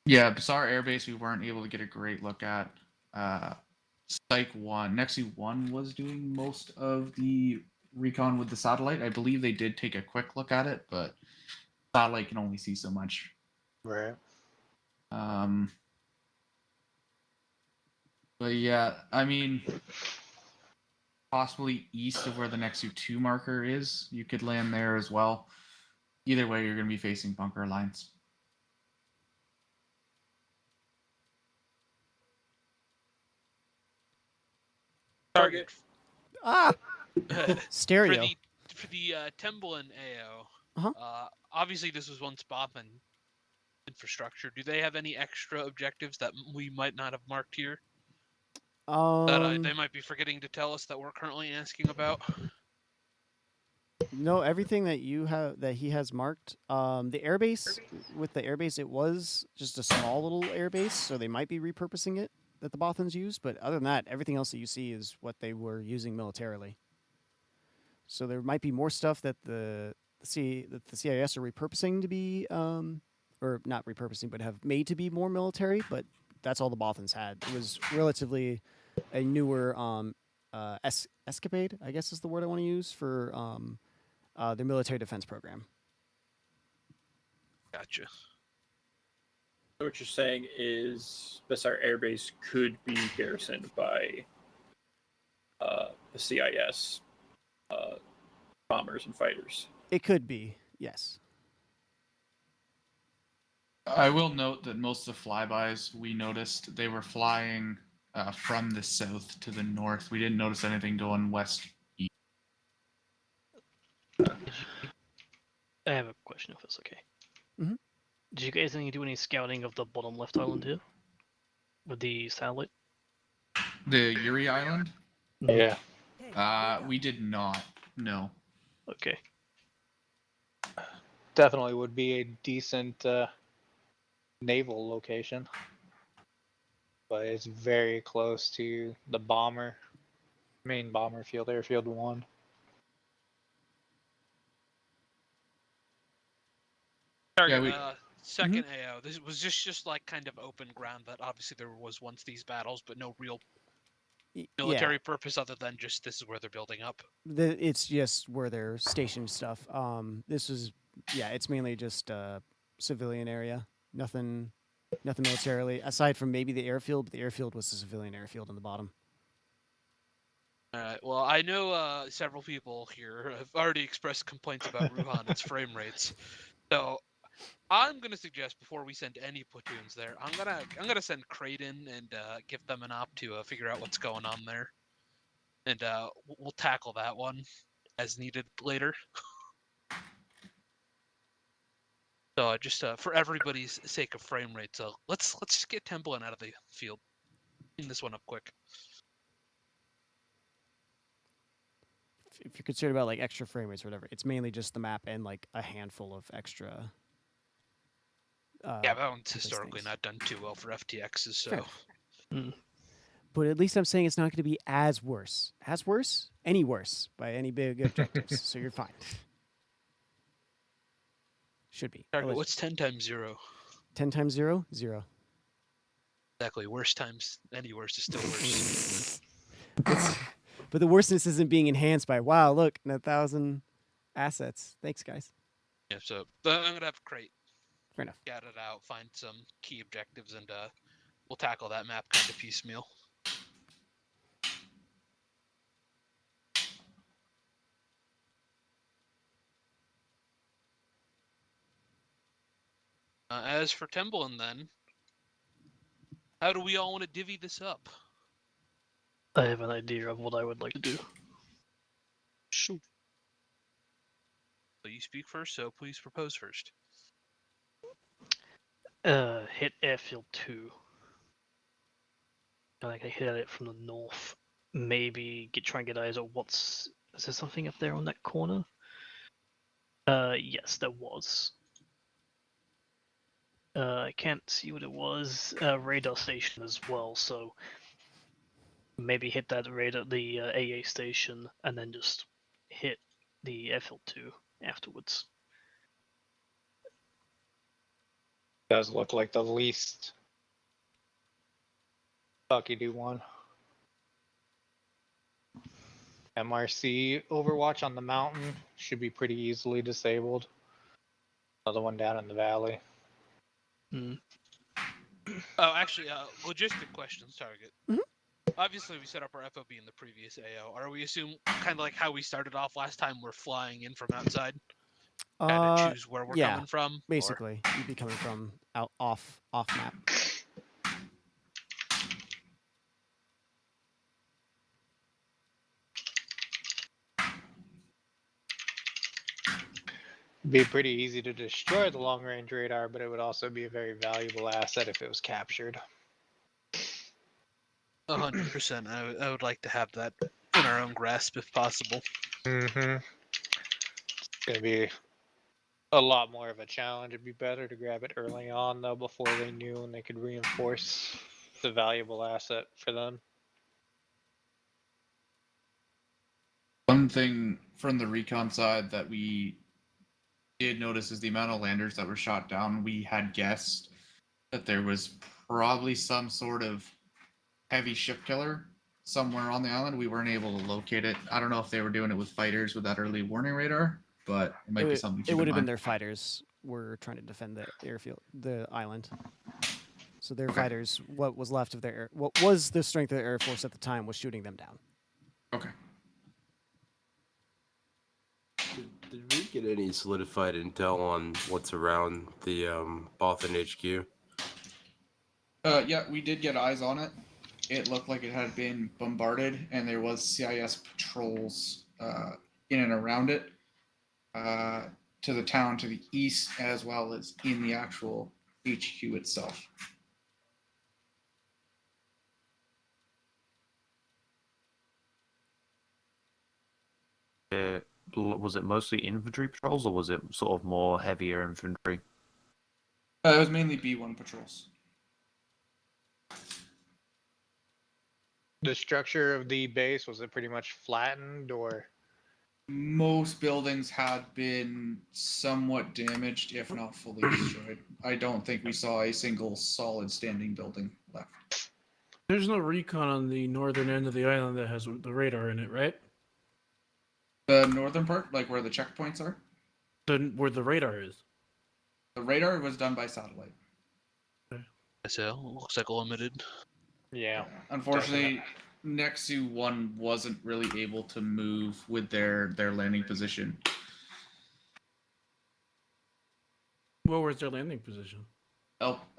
Yeah, Basar Air Base, we weren't able to get a great look at. Psych 1, Nexi 1 was doing most of the recon with the satellite. I believe they did take a quick look at it, but satellite can only see so much. Right. But yeah, I mean, possibly east of where the Nexu 2 marker is, you could land there as well. Either way, you're going to be facing bunker lines. Target. Stereo. For the Temblin AO, Uh-huh. obviously this was once Bopman infrastructure. Do they have any extra objectives that we might not have marked here? That they might be forgetting to tell us that we're currently asking about? No, everything that he has marked. The airbase, with the airbase, it was just a small little airbase, so they might be repurposing it that the Bothans use. But other than that, everything else that you see is what they were using militarily. So there might be more stuff that the CIS are repurposing to be, or not repurposing, but have made to be more military. But that's all the Bothans had. It was relatively a newer escapade, I guess is the word I want to use for their military defense program. Gotcha. So what you're saying is Basar Air Base could be garrisoned by the CIS bombers and fighters. It could be, yes. I will note that most of the flybys we noticed, they were flying from the south to the north. We didn't notice anything going west. East. I have a question, if it's okay. Mm-hmm. Did you guys do any scouting of the bottom left island here with the satellite? The Yuri Island? Yeah. We did not. No. Okay. Definitely would be a decent naval location, but it's very close to the main bomber field, Airfield 1. Target, Yeah, second AO. This was just like kind of open ground that obviously there was once these battles, but no real military purpose other than just this is where they're building up. It's just where they're stationed stuff. This is, it's mainly just civilian area. Nothing militarily, aside from maybe the airfield, but the airfield was the civilian airfield on the bottom. Alright, well, I know several people here have already expressed complaints about Ruhan and its frame rates. So I'm gonna suggest before we send any platoons there, I'm gonna send Creighton and give them an op to figure out what's going on there, and we'll tackle that one as needed later. So just for everybody's sake of frame rate, so let's just get Templin out of the field. Clean this one up quick. If you're concerned about like extra frame rates or whatever, it's mainly just the map and like a handful of extra. Yeah, that one's historically not done too well for FTXs, so. But at least I'm saying it's not going to be as worse. As worse? Any worse by any big objectives. So you're fine. Should be. Target, what's 10 times 0? 10 times 0? 0. Exactly. Worse times any worse is still worse. But the worstness isn't being enhanced by, wow, look, 1,000 assets. Thanks, guys. Yeah, so I'm going to have Crate. Fair enough. Get it out, find some key objectives, and we'll tackle that map kind of piecemeal. As for Temblin, then, how do we all want to divvy this up? I have an idea of what I would like to do. Shoot. So you speak first, so please propose first. Hit airfield 2. And I can hit at it from the north. Maybe try and get eyes on is there something up there on that corner? Yes, there was. I can't see what it was. Radar station as well, so maybe hit that the AA station, and then just hit the airfield 2 afterwards. Does look like the least sucky do one. MRC Overwatch on the mountain should be pretty easily disabled. Another one down in the valley. Oh, actually, logistic questions, Target. Obviously, we set up our FOB in the previous AO. Are we assuming, kind of like how we started off last time, we're flying in from outside? Kind of choose where we're coming from? Basically, you'd be coming from off map. It'd be pretty easy to destroy the long-range radar, but it would also be a very valuable asset if it was captured. 100%. I would like to have that in our own grasp if possible. Mm-hmm. It's going to be a lot more of a challenge. It'd be better to grab it early on, though, before they knew and they could reinforce the valuable asset for them. One thing from the recon side that we did notice is the amount of landers that were shot down. We had guessed that there was probably some sort of heavy ship killer somewhere on the island. We weren't able to locate it. I don't know if they were doing it with fighters with that early warning radar, but it might be something to keep It would in have been mind. their fighters were trying to defend the airfield, the island. So their fighters, what was left of what was the strength of the Air Force at the time, was shooting them down. Okay. Did we get any solidified intel on what's around the Bothan HQ? Yeah, we did get eyes on it. It looked like it had been bombarded, and there was CIS patrols in and around it, to the town to the east, as well as in the actual HQ itself. Was it mostly infantry patrols, or was it sort of more heavier infantry? It was mainly B1 patrols. The structure of the base, was it pretty much flattened, or? Most buildings had been somewhat damaged, if not fully destroyed. I don't think we saw a single solid standing building left. There's no recon on the northern end of the island that has the radar in it, right? The northern part, like where the checkpoints are? Where the radar is. The radar was done by satellite. So looks like limited. Yeah. Unfortunately, Nexu 1 wasn't really able to move with their landing position. What was their landing position?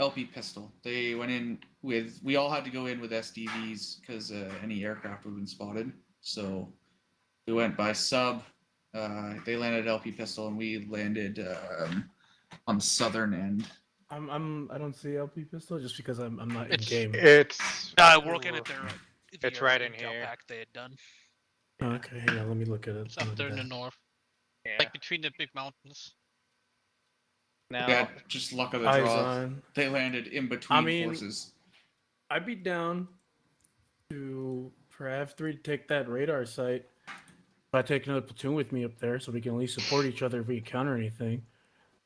LP pistol. They went in with. We all had to go in with SDVs because any aircraft would have been spotted. So we went by sub. They landed LP pistol, and we landed on the southern end. I don't see LP pistol just because I'm not in game. It's working at their. It's right in here. Pack they had done. Okay, hang on, let me look at it. It's up there in the north. Yeah. Like between the big mountains. Now, Yeah, just luck of the Eyes draw. on. They landed in between forces. I'd be down to for F3 to take that radar site. If I take another platoon with me up there, so we can at least support each other if we encounter anything.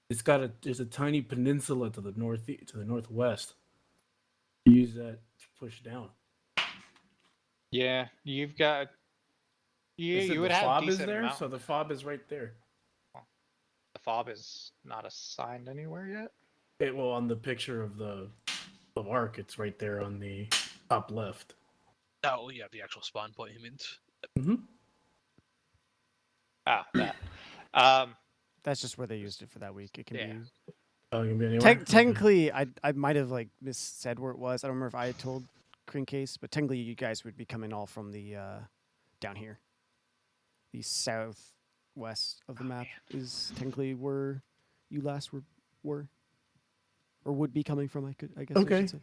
There's a tiny peninsula to the northwest. Use that to push down. yeah, you've got. You would the have fob is decent there, mount- so the fob is right there. The fob is not assigned anywhere yet. Well, on the picture of the arc, it's right there on the top left. Oh yeah, the actual spawn point. He means. Mm-hmm. That. That's just where they used it for that week. It can be. Oh, it can be anywhere. Technically, I might have like missaid where it was. I don't remember if I had told Case, but technically, you guys would be coming all from the down here. The southwest of the map is technically where you last were, or would be coming from. I guess. I Okay. should say.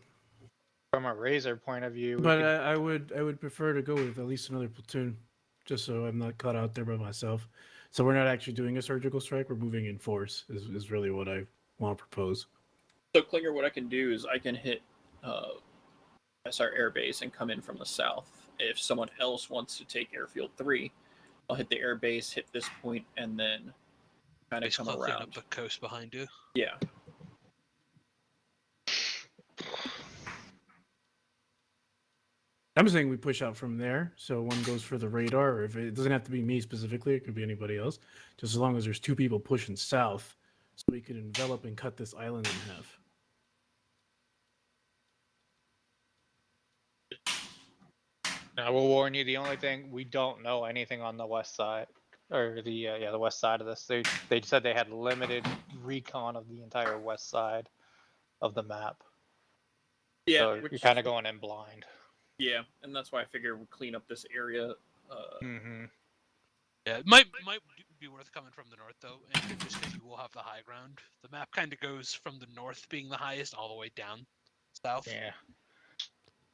From a razor point of view, But I would prefer to go with at least another platoon, just so I'm not caught out there by myself. So we're not actually doing a surgical strike. We're moving in force. Is really what I want to propose. So Klinger, what I can do is I can hit SR Air Base and come in from the south. If someone else wants to take Airfield 3, I'll hit the air base, hit this point, and then kind of come Clean around. up the coast behind you. Yeah. I'm saying we push out from there, so one goes for the radar, or if it doesn't have to be me specifically, it could be anybody else. Just as long as there's two people pushing south, so we can envelop and cut this island in half. I will warn you. The only thing we don't know anything on the west side, or the west side of this. They said they had limited recon of the entire west side of the map. Yeah, so you're kind of going in blind. Yeah, and that's why I figured we'd clean up this area. Yeah, it might be worth coming from the north though, and just because you will have the high ground. The map kind of goes from the north being the highest all the way down south. Yeah.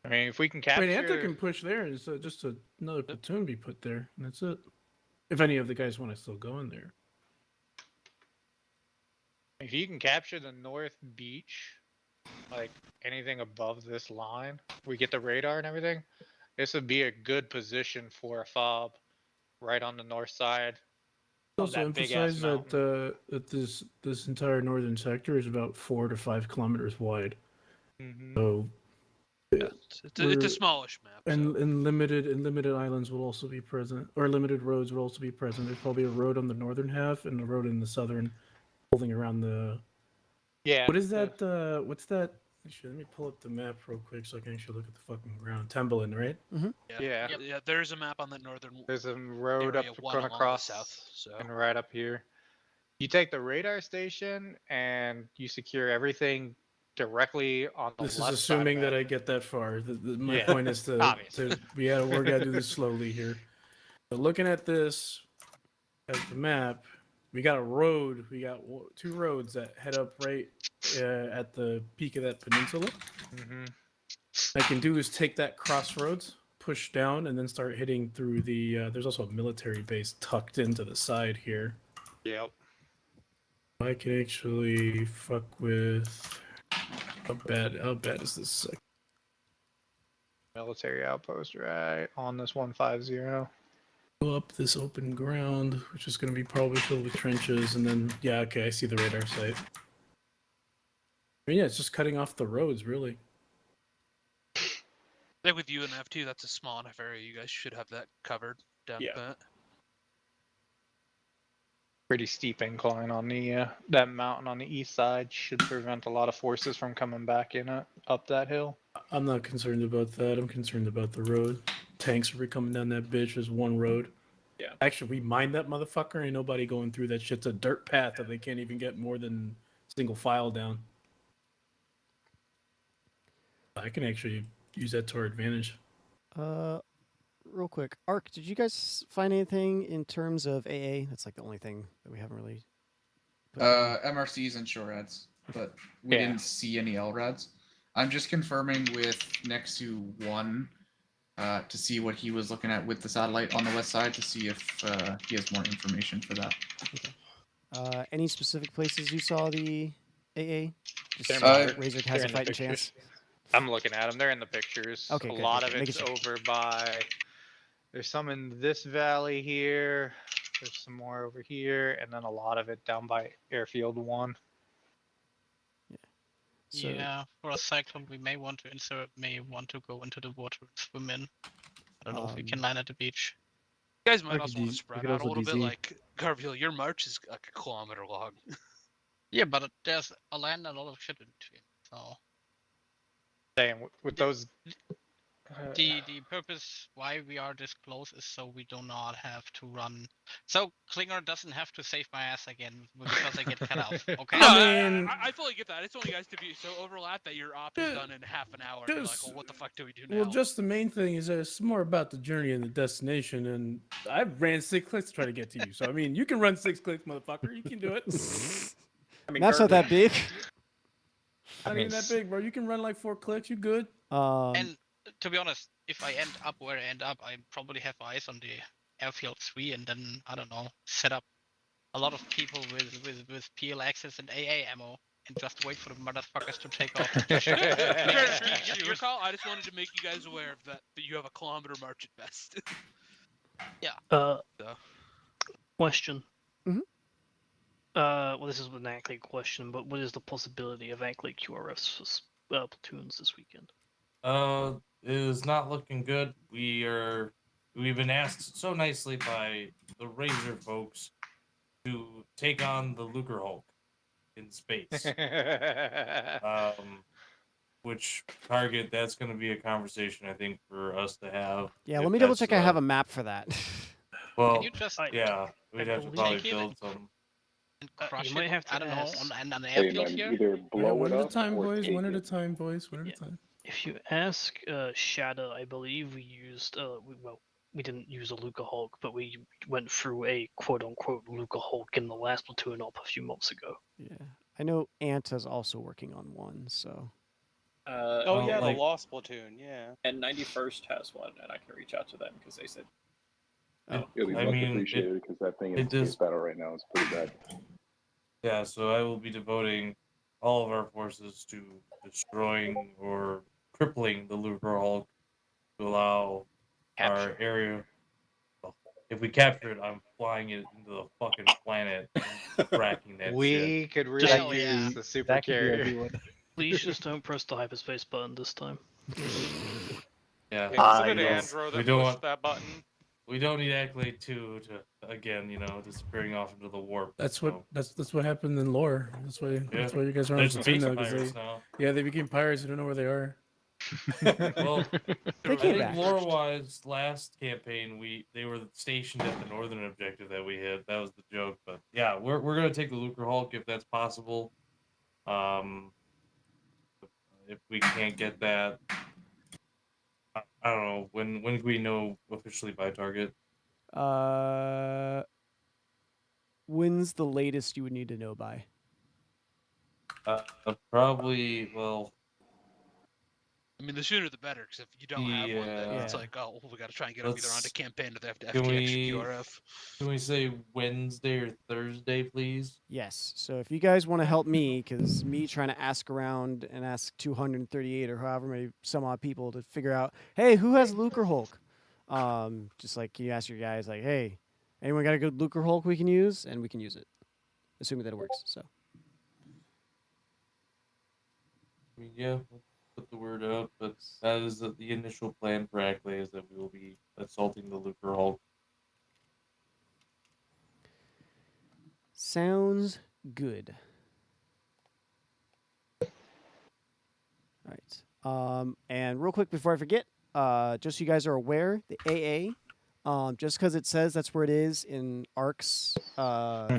I mean, if we can capture. Wait, Anther can push there, and so just another platoon be put there, and that's it. If any of the guys want to still go in there. If you can capture the north beach, like anything above this line, we get the radar and everything. This would be a good position for a fob, right on the north side. Also emphasize that this entire northern sector is about 4 to 5 kilometers wide. So yeah, it's a smallish map. And limited islands will also be present, or limited roads will also be present. There's probably a road on the northern half and a road in the southern, holding around the. Yeah. What is that? What's that? Actually, let me pull up the map real quick so I can actually look at the fucking ground. Timberland, right? Mm-hmm. Yeah. There's a map on that northern. There's a road area, up one going along the across south, so. and right up here. You take the radar station and you secure everything directly on the This is left assuming side of that it. I get that far. My Yeah, point is obviously. we're gotta do this slowly here. So looking at this as the map, we got a road. We got 2 roads that head up right at the peak of that peninsula. Mm-hmm. What I can do is take that crossroads, push down, and then start hitting through the. There's also a military base tucked into the side here. Yep. I can actually fuck with. How bad is this? Military outpost right on this 150. Go up this open ground, which is going to be probably filled with trenches, and then yeah, okay, I see the radar site. I mean, yeah, it's just cutting off the roads, really. Like with you and F2, that's a small enough area. You guys should have that covered down Yeah. pat. Pretty steep incline on the that mountain on the east side should prevent a lot of forces from coming back in up that hill. I'm not concerned about that. I'm concerned about the road. Tanks will be coming down that bitch. There's one road. Yeah. Actually, we mined that motherfucker. Ain't nobody going through that shit's a dirt path that they can't even get more than single file down. I can actually use that to our advantage. Real quick, Ark, did you guys find anything in terms of AA? That's like the only thing that we haven't really. MRCs and SHORADs, but we Yeah. didn't see any LRADs. I'm just confirming with next to one to see what he was looking at with the satellite on the west side to see if he has more information for that. Okay. Any specific places you saw the AA? Just Razor They're has a in the fighting pictures. chance. I'm looking at them. They're in the pictures. Okay, a good, lot good. of it's over by. There's some in this valley here. There's some more over here, and then a lot of it down by Airfield 1. So, yeah, for a cyclone, we may want to go into the water and swim in. I don't know if we can land at the beach. You guys might I also could want to DZ spread could out a also little bit. DZ. Like Garfield, your march is like a kilometer long. Yeah, but there's a land and a lot of shit in between. So Saying with those. the purpose why we are this close is so we do not have to run. So Klinger doesn't have to save my ass again because I get cut off. Okay. No, I mean- I fully get that. I just want you guys to be so overlapped that your op is done in half an hour. And you're like, Just- well, what the fuck do we do now? Well, just the main thing is that it's more about the journey and the destination. And I ran 6 clicks to try to get to you. So I mean, you can run 6 clicks, motherfucker. You can do it. I mean, Map's not that big. Not even that big, bro. You can run like 4 clicks. You good? And to be honest, if I end up where I end up, I probably have eyes on the Airfield 3 and then, I don't know, set up a lot of people with PLXs and AA ammo and just wait for the motherfuckers to take off. Your call. I just wanted to make you guys aware of that you have a kilometer march at best. Yeah. So. Question. Mhm. Well, this is an Ankley question, but what is the possibility of Ankley QRFs for platoons this weekend? It is not looking good. We've been asked so nicely by the Razor folks to take on the Lucre Hulk in space. Which target? That's going to be a conversation I think for us to have. Yeah, if let me double that's, check. I have a map for that. Well, Can you just yeah, we'd have to believe probably it build some. and crush you might it, have to I don't ask. know, on an Hey, airfield man, here? either blow one it at a up time, or boys. take One at a it. time, boys. One at a time. If you ask Shadow, I believe we used we didn't use a Luca Hulk, but we went through a quote-unquote Luca Hulk in the last platoon op a few months ago. Yeah, I know Anta's also working on one, so. Oh Yeah, the Lost Platoon, yeah. And 91st has one, and I can reach out to them because they said. Oh, It'll be I much mean, appreciated because that thing it in space does- battle right now is pretty bad. Yeah, so I will be devoting all of our forces to destroying or crippling the Lucre Hulk to allow our area. Well, if we capture it, I'm flying it into the fucking planet and cracking that shit. We could really Hell yeah. use the super That could be a carrier. good one. Please just don't press the hyperspace button this time. Yeah, Wasn't it we Andro that don't pushed want that button? We don't need Accolade 2 to again, disappearing off into the warp. That's so. what that's what happened in lore. That's why you guys are on There's platoon space now. 'Cause pirates they, now. Yeah, they became pirates. They don't know where they are. Well, They I came think back. lore-wise, last campaign they were stationed at the northern objective that we hit. That was the joke, but yeah, we're gonna take the Lucre Hulk if that's possible. If we can't get that, I don't know. When can we know officially by target? When's the latest you would need to know by? Probably. Well, I mean, the sooner the better, because if you don't have one, then it's Yeah. like, oh, well, we got to try and get them either onto campaign or they have to Can FTX we or QRF. can we say Wednesday or Thursday, please? Yes. So if you guys want to help me, because me trying to ask around and ask 238 or however many some odd people to figure out, hey, who has Lucre Hulk? Just like, can you ask your guys, like, hey, anyone got a good Lucre Hulk we can use? And we can use it, assuming that it works. So. I mean, yeah, we'll put the word out, but that is the initial plan for Ackley is that we will be assaulting the Lucre Hulk. Sounds good. All right. And real quick before I forget, just so you guys are aware, the AA, just because it says that's where it is in ARC's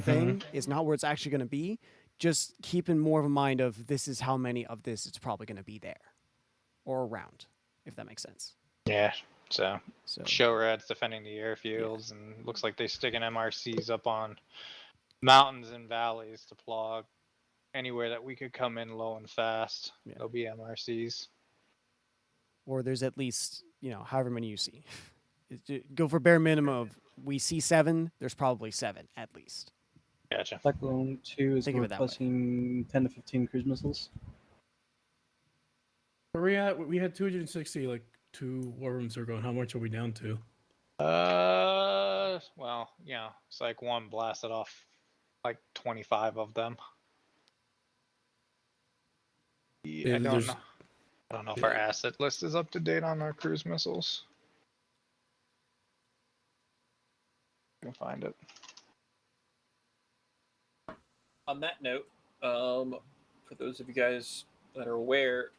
thing, is not where it's actually going to be. Just keeping more of a mind of this is how many of this it's probably going to be there or around, if that makes sense. Yeah. So show rats defending the airfields, and looks like they sticking MRCs up on mountains and valleys to plug anywhere that we could come in low and fast. There'll be MRCs. Or there's at least, however many you see. Go for bare minimum of we see 7, there's probably 7 at least. Gotcha. Cyclone 2 is Think of it that way. requesting 10 to 15 cruise missiles. Where we at? We had 260 like 2 war rooms ago. How much are we down to? Well, it's like one blasted off like 25 of them. Yeah, I don't know if our asset list is up to date on our cruise missiles. I can find it. On that note, for those of you guys that are aware,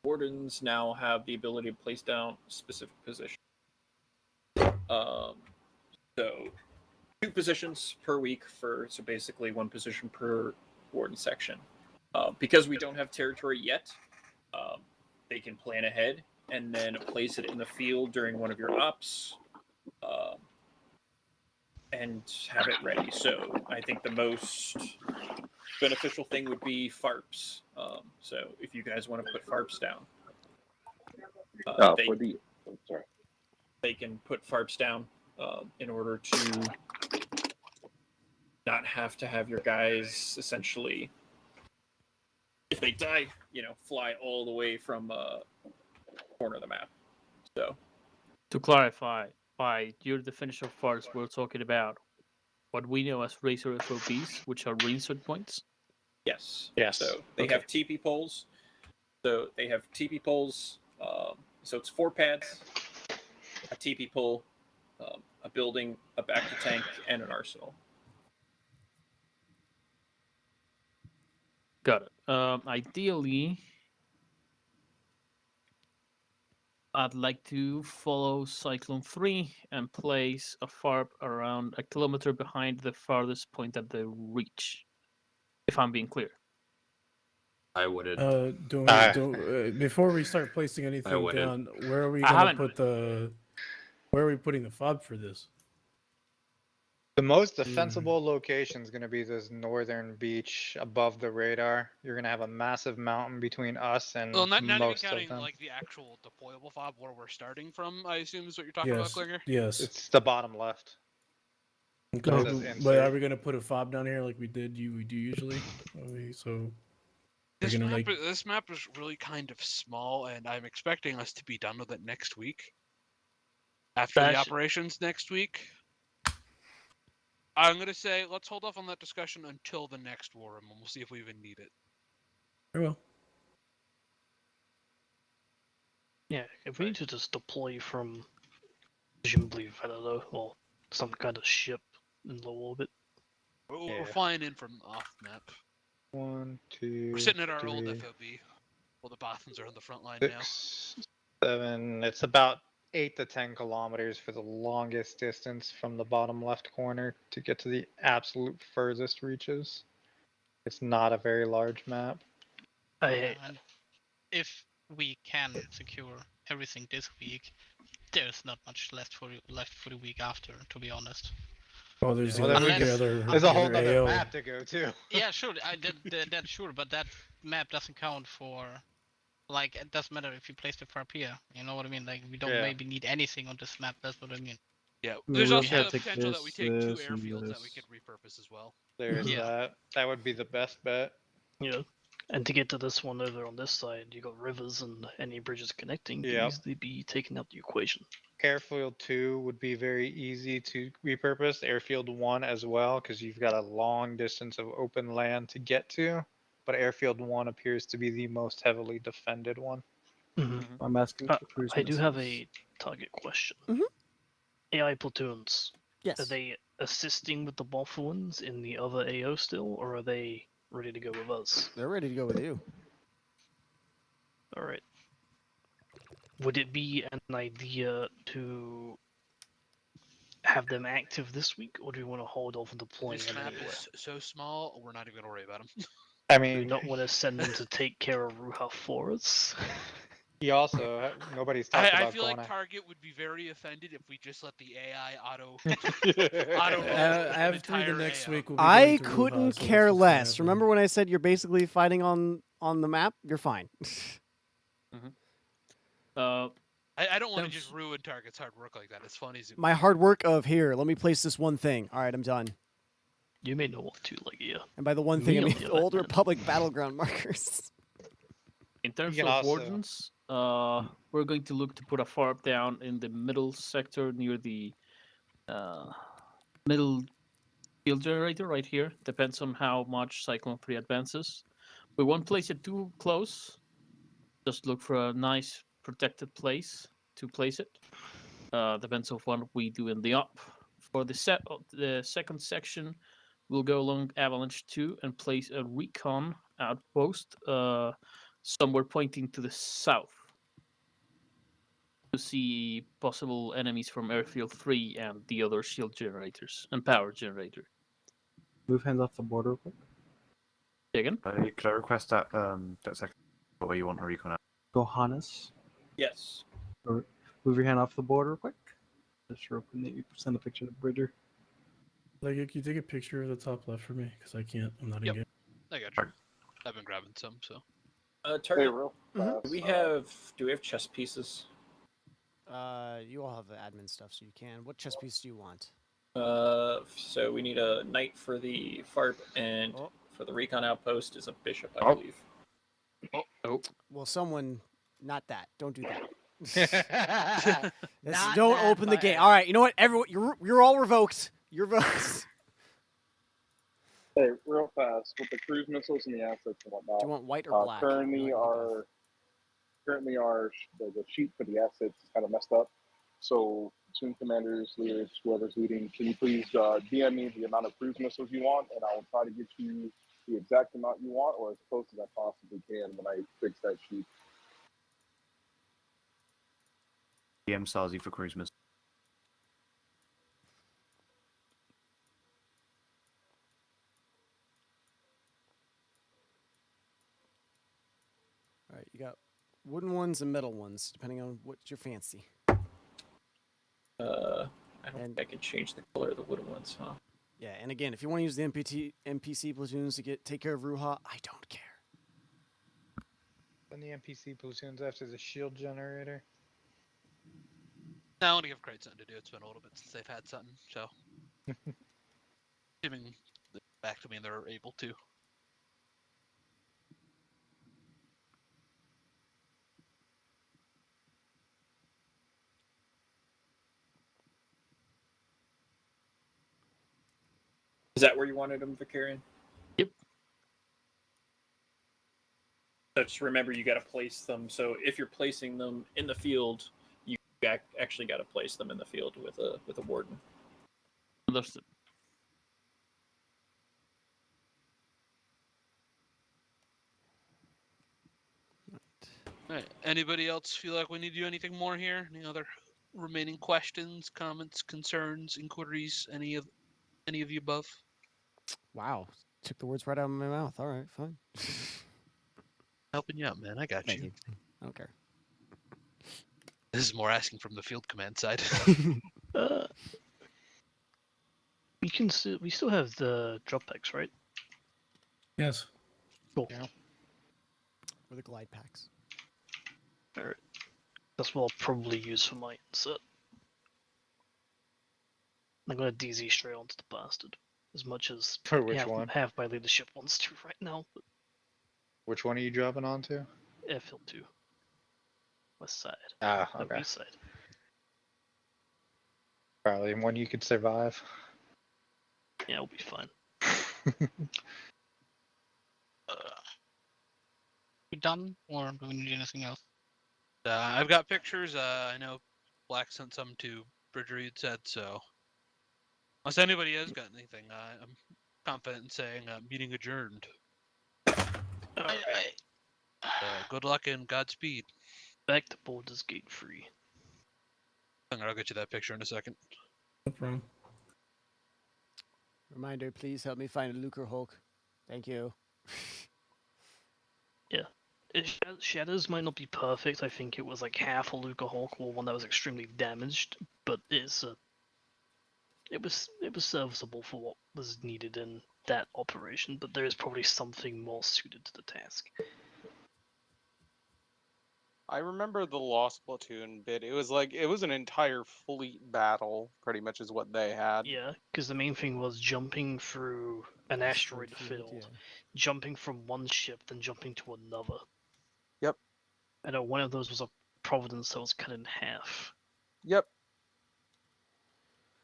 wardens now have the ability to place down specific positions. So 2 positions per week so basically 1 position per warden section. Because we don't have territory yet, they can plan ahead and then place it in the field during one of your ops and have it ready. So I think the most beneficial thing would be FARPs. So if you guys want to put FARPs down, they can put FARPs down in order to not have to have your guys essentially, if they die, fly all the way from corner of the map. So to clarify, by your definition of farts, we're talking about what we know as Razor FOBs, which are reinsert points. Yes. Yes. So they have TP poles. So they have TP poles. So it's 4 pads, a TP pole, a building, a back to tank, and an arsenal. Got it. Ideally, I'd like to follow Cyclone 3 and place a FARP around a kilometer behind the farthest point that they reach, if I'm being clear. I wouldn't. Before we start placing anything wouldn't. down, where are we going to put where are we putting the fob for this? The most defensible location is going to be this northern beach above the radar. You're going to have a massive mountain between us and Well, not even most counting of them. like the actual deployable fob where we're starting from, I assume is what you're talking about, Klinger? Yes. It's the bottom left. Okay, says but insert. are we going to put a fob down here like we do usually? This map is really kind of small, and I'm expecting us to be done with it next week. After the operations next week. I'm going to say let's hold off on that discussion until the next war room, and we'll see if we even need it. Very well. Yeah, if we need to just deploy from, presumably, I don't know, or some kind of ship in low orbit. We're flying in from off map. 1, 2, We're sitting at our 3, old FOB. Well, the Bothans are on the front line 6, 7. It's about 8 to 10 kilometers for the longest distance from the bottom left corner to get to the absolute furthest reaches. It's not a very large map. Yeah, and if we can secure everything this week, there's not much left for the week after, to be honest. Oh, there's Well, the then we other, could- there's a whole other other AO. map to go to. Yeah, sure. That's sure, but that map doesn't count for. Like, it doesn't matter if you place the farp here. You know what I mean? Like, we don't Yeah. maybe need anything on this map. That's what I mean. Yeah, mean, there's we also also the take potential that we this, take 2 this, and airfields that we this. could repurpose as well. There's Yeah. that. That would be the best bet. Yeah. And to get to this one over on this side, you got rivers and any bridges connecting can Yep. easily be taken out the equation. Airfield 2 would be very easy to repurpose. Airfield 1 as well, because you've got a long distance of open land to get to. But Airfield 1 appears to be the most heavily defended one. I'm asking for cruise I do have missiles. a target question. Mhm. AI platoons. Yes. Are they assisting with the buff ones in the other AO still, or are they ready to go with us? They're ready to go with you. All right. Would it be an idea to have them active this week, or do we want to hold off on deploying This them map anywhere? is so small, we're not even gonna worry about them. I Do we mean, not want to send them to take care of Ruha for us? he also, nobody's talked I about feel going like Target would be very offended if we just let the AI auto roll an After the entire next AO. week, we'll be I going to Wuhan, couldn't so care that's what's gonna less. happen. Remember when I said you're basically fighting on the map? You're fine. I don't want to just ruin Target's hard work like that. It's funny. My hard work of here. Let me place this one thing. All right, I'm done. You may not want to, like, yeah. And by the one thing, I Me, on mean the the other old hand. Republic battleground markers. In terms can of also- wardens, we're going to look to put a farp down in the middle sector near the middle field generator right here. Depends on how much Cyclone 3 advances. We won't place it too close. Just look for a nice protected place to place it. Depends on what we do in the up. For the second section, we'll go along Avalanche 2 and place a recon outpost somewhere pointing to the south to see possible enemies from Airfield 3 and the other shield generators and power generator. Move hands off the border real quick. Again? Could I request that second where you want a recon at? Johannes. Yes. Move your hand off the border real quick. Just real quick, you send a picture to Bridger. Like, can you take a picture of the top left for me? Because I can't. I'm not in Yep. game. I got you. I've been grabbing some, so. Target. real Do we have chess pieces? You all have the admin stuff, so you can. What chess piece do you want? So we need a knight for the FARP, and for the recon outpost is a bishop, I Oh. believe. Well, someone, not that. Don't do that. Not Don't that open the gate. bad. All right, you know what? Everyone, you're all revoked. You're revoked. Hey, real fast with the cruise missiles and the assets and whatnot. Do you want white or black? Currently, the sheet for the assets is kind of messed up. So, team commanders, leaders, whoever's leading, can you please DM me the amount of cruise missiles you want, and I will try to get you the exact amount you want, or as close as I possibly can when I fix that sheet. DM Sazi for cruise missile. All right, you got wooden ones and metal ones, depending on what's your fancy. I don't think I can change the color of the wooden ones, huh? Yeah, and again, if you want to use the NPC platoons to take care of Ruha, I don't care. And the NPC platoons after the shield generator. No, I want to give Crate something to do. It's been a little bit since they've had something, so. Assuming they're back to me and they're able to. Is that where you wanted them, Vicarian? Yep. So just remember, you got to place them. So if you're placing them in the field, you actually got to place them in the field with a warden. Understood. Alright, anybody else feel like we need to do anything more here? Any other remaining questions, comments, concerns, inquiries? Any of the above? Wow, took the words right out of my mouth. All right, fine. Helping you out, man. I got Thank you. you. I don't care. This is more asking from the field command side. We still have the drop packs, right? Yes. Cool. Or the glide packs. Alright. That's what I'll probably use for my insert. I'm gonna DZ straight onto the bastard. As much as For which one? half my leadership wants to right now, but Which one are you dropping onto? airfield 2. West side. Ah, No, okay. east side. Probably one you could survive. Yeah, it'll be fine. We done, or do we need anything else? I've got pictures. I know Black sent some to Bridger, you'd said, so. Unless anybody has got anything, I'm confident in saying meeting adjourned. Good luck and Godspeed. Back to Borders Gate 3. I'll get you that picture in a second. No problem. Reminder, please help me find a Lucre Hulk. Thank you. Yeah. Shadows might not be perfect. I think it was like half a Luca Hawk or one that was extremely damaged, but it was serviceable for what was needed in that operation. But there is probably something more suited to the task. I remember the Lost Platoon bit. It was an entire fleet battle, pretty much is what they had. Yeah, because the main thing was jumping through an asteroid field, yeah. jumping from one ship, then jumping to another. Yep. I know one of those was a Providence that was cut in half. Yep.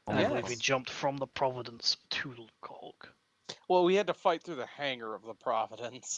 And I believe we jumped from the Providence to Luke Hawk. Well, we had to fight through the hangar of the Providence.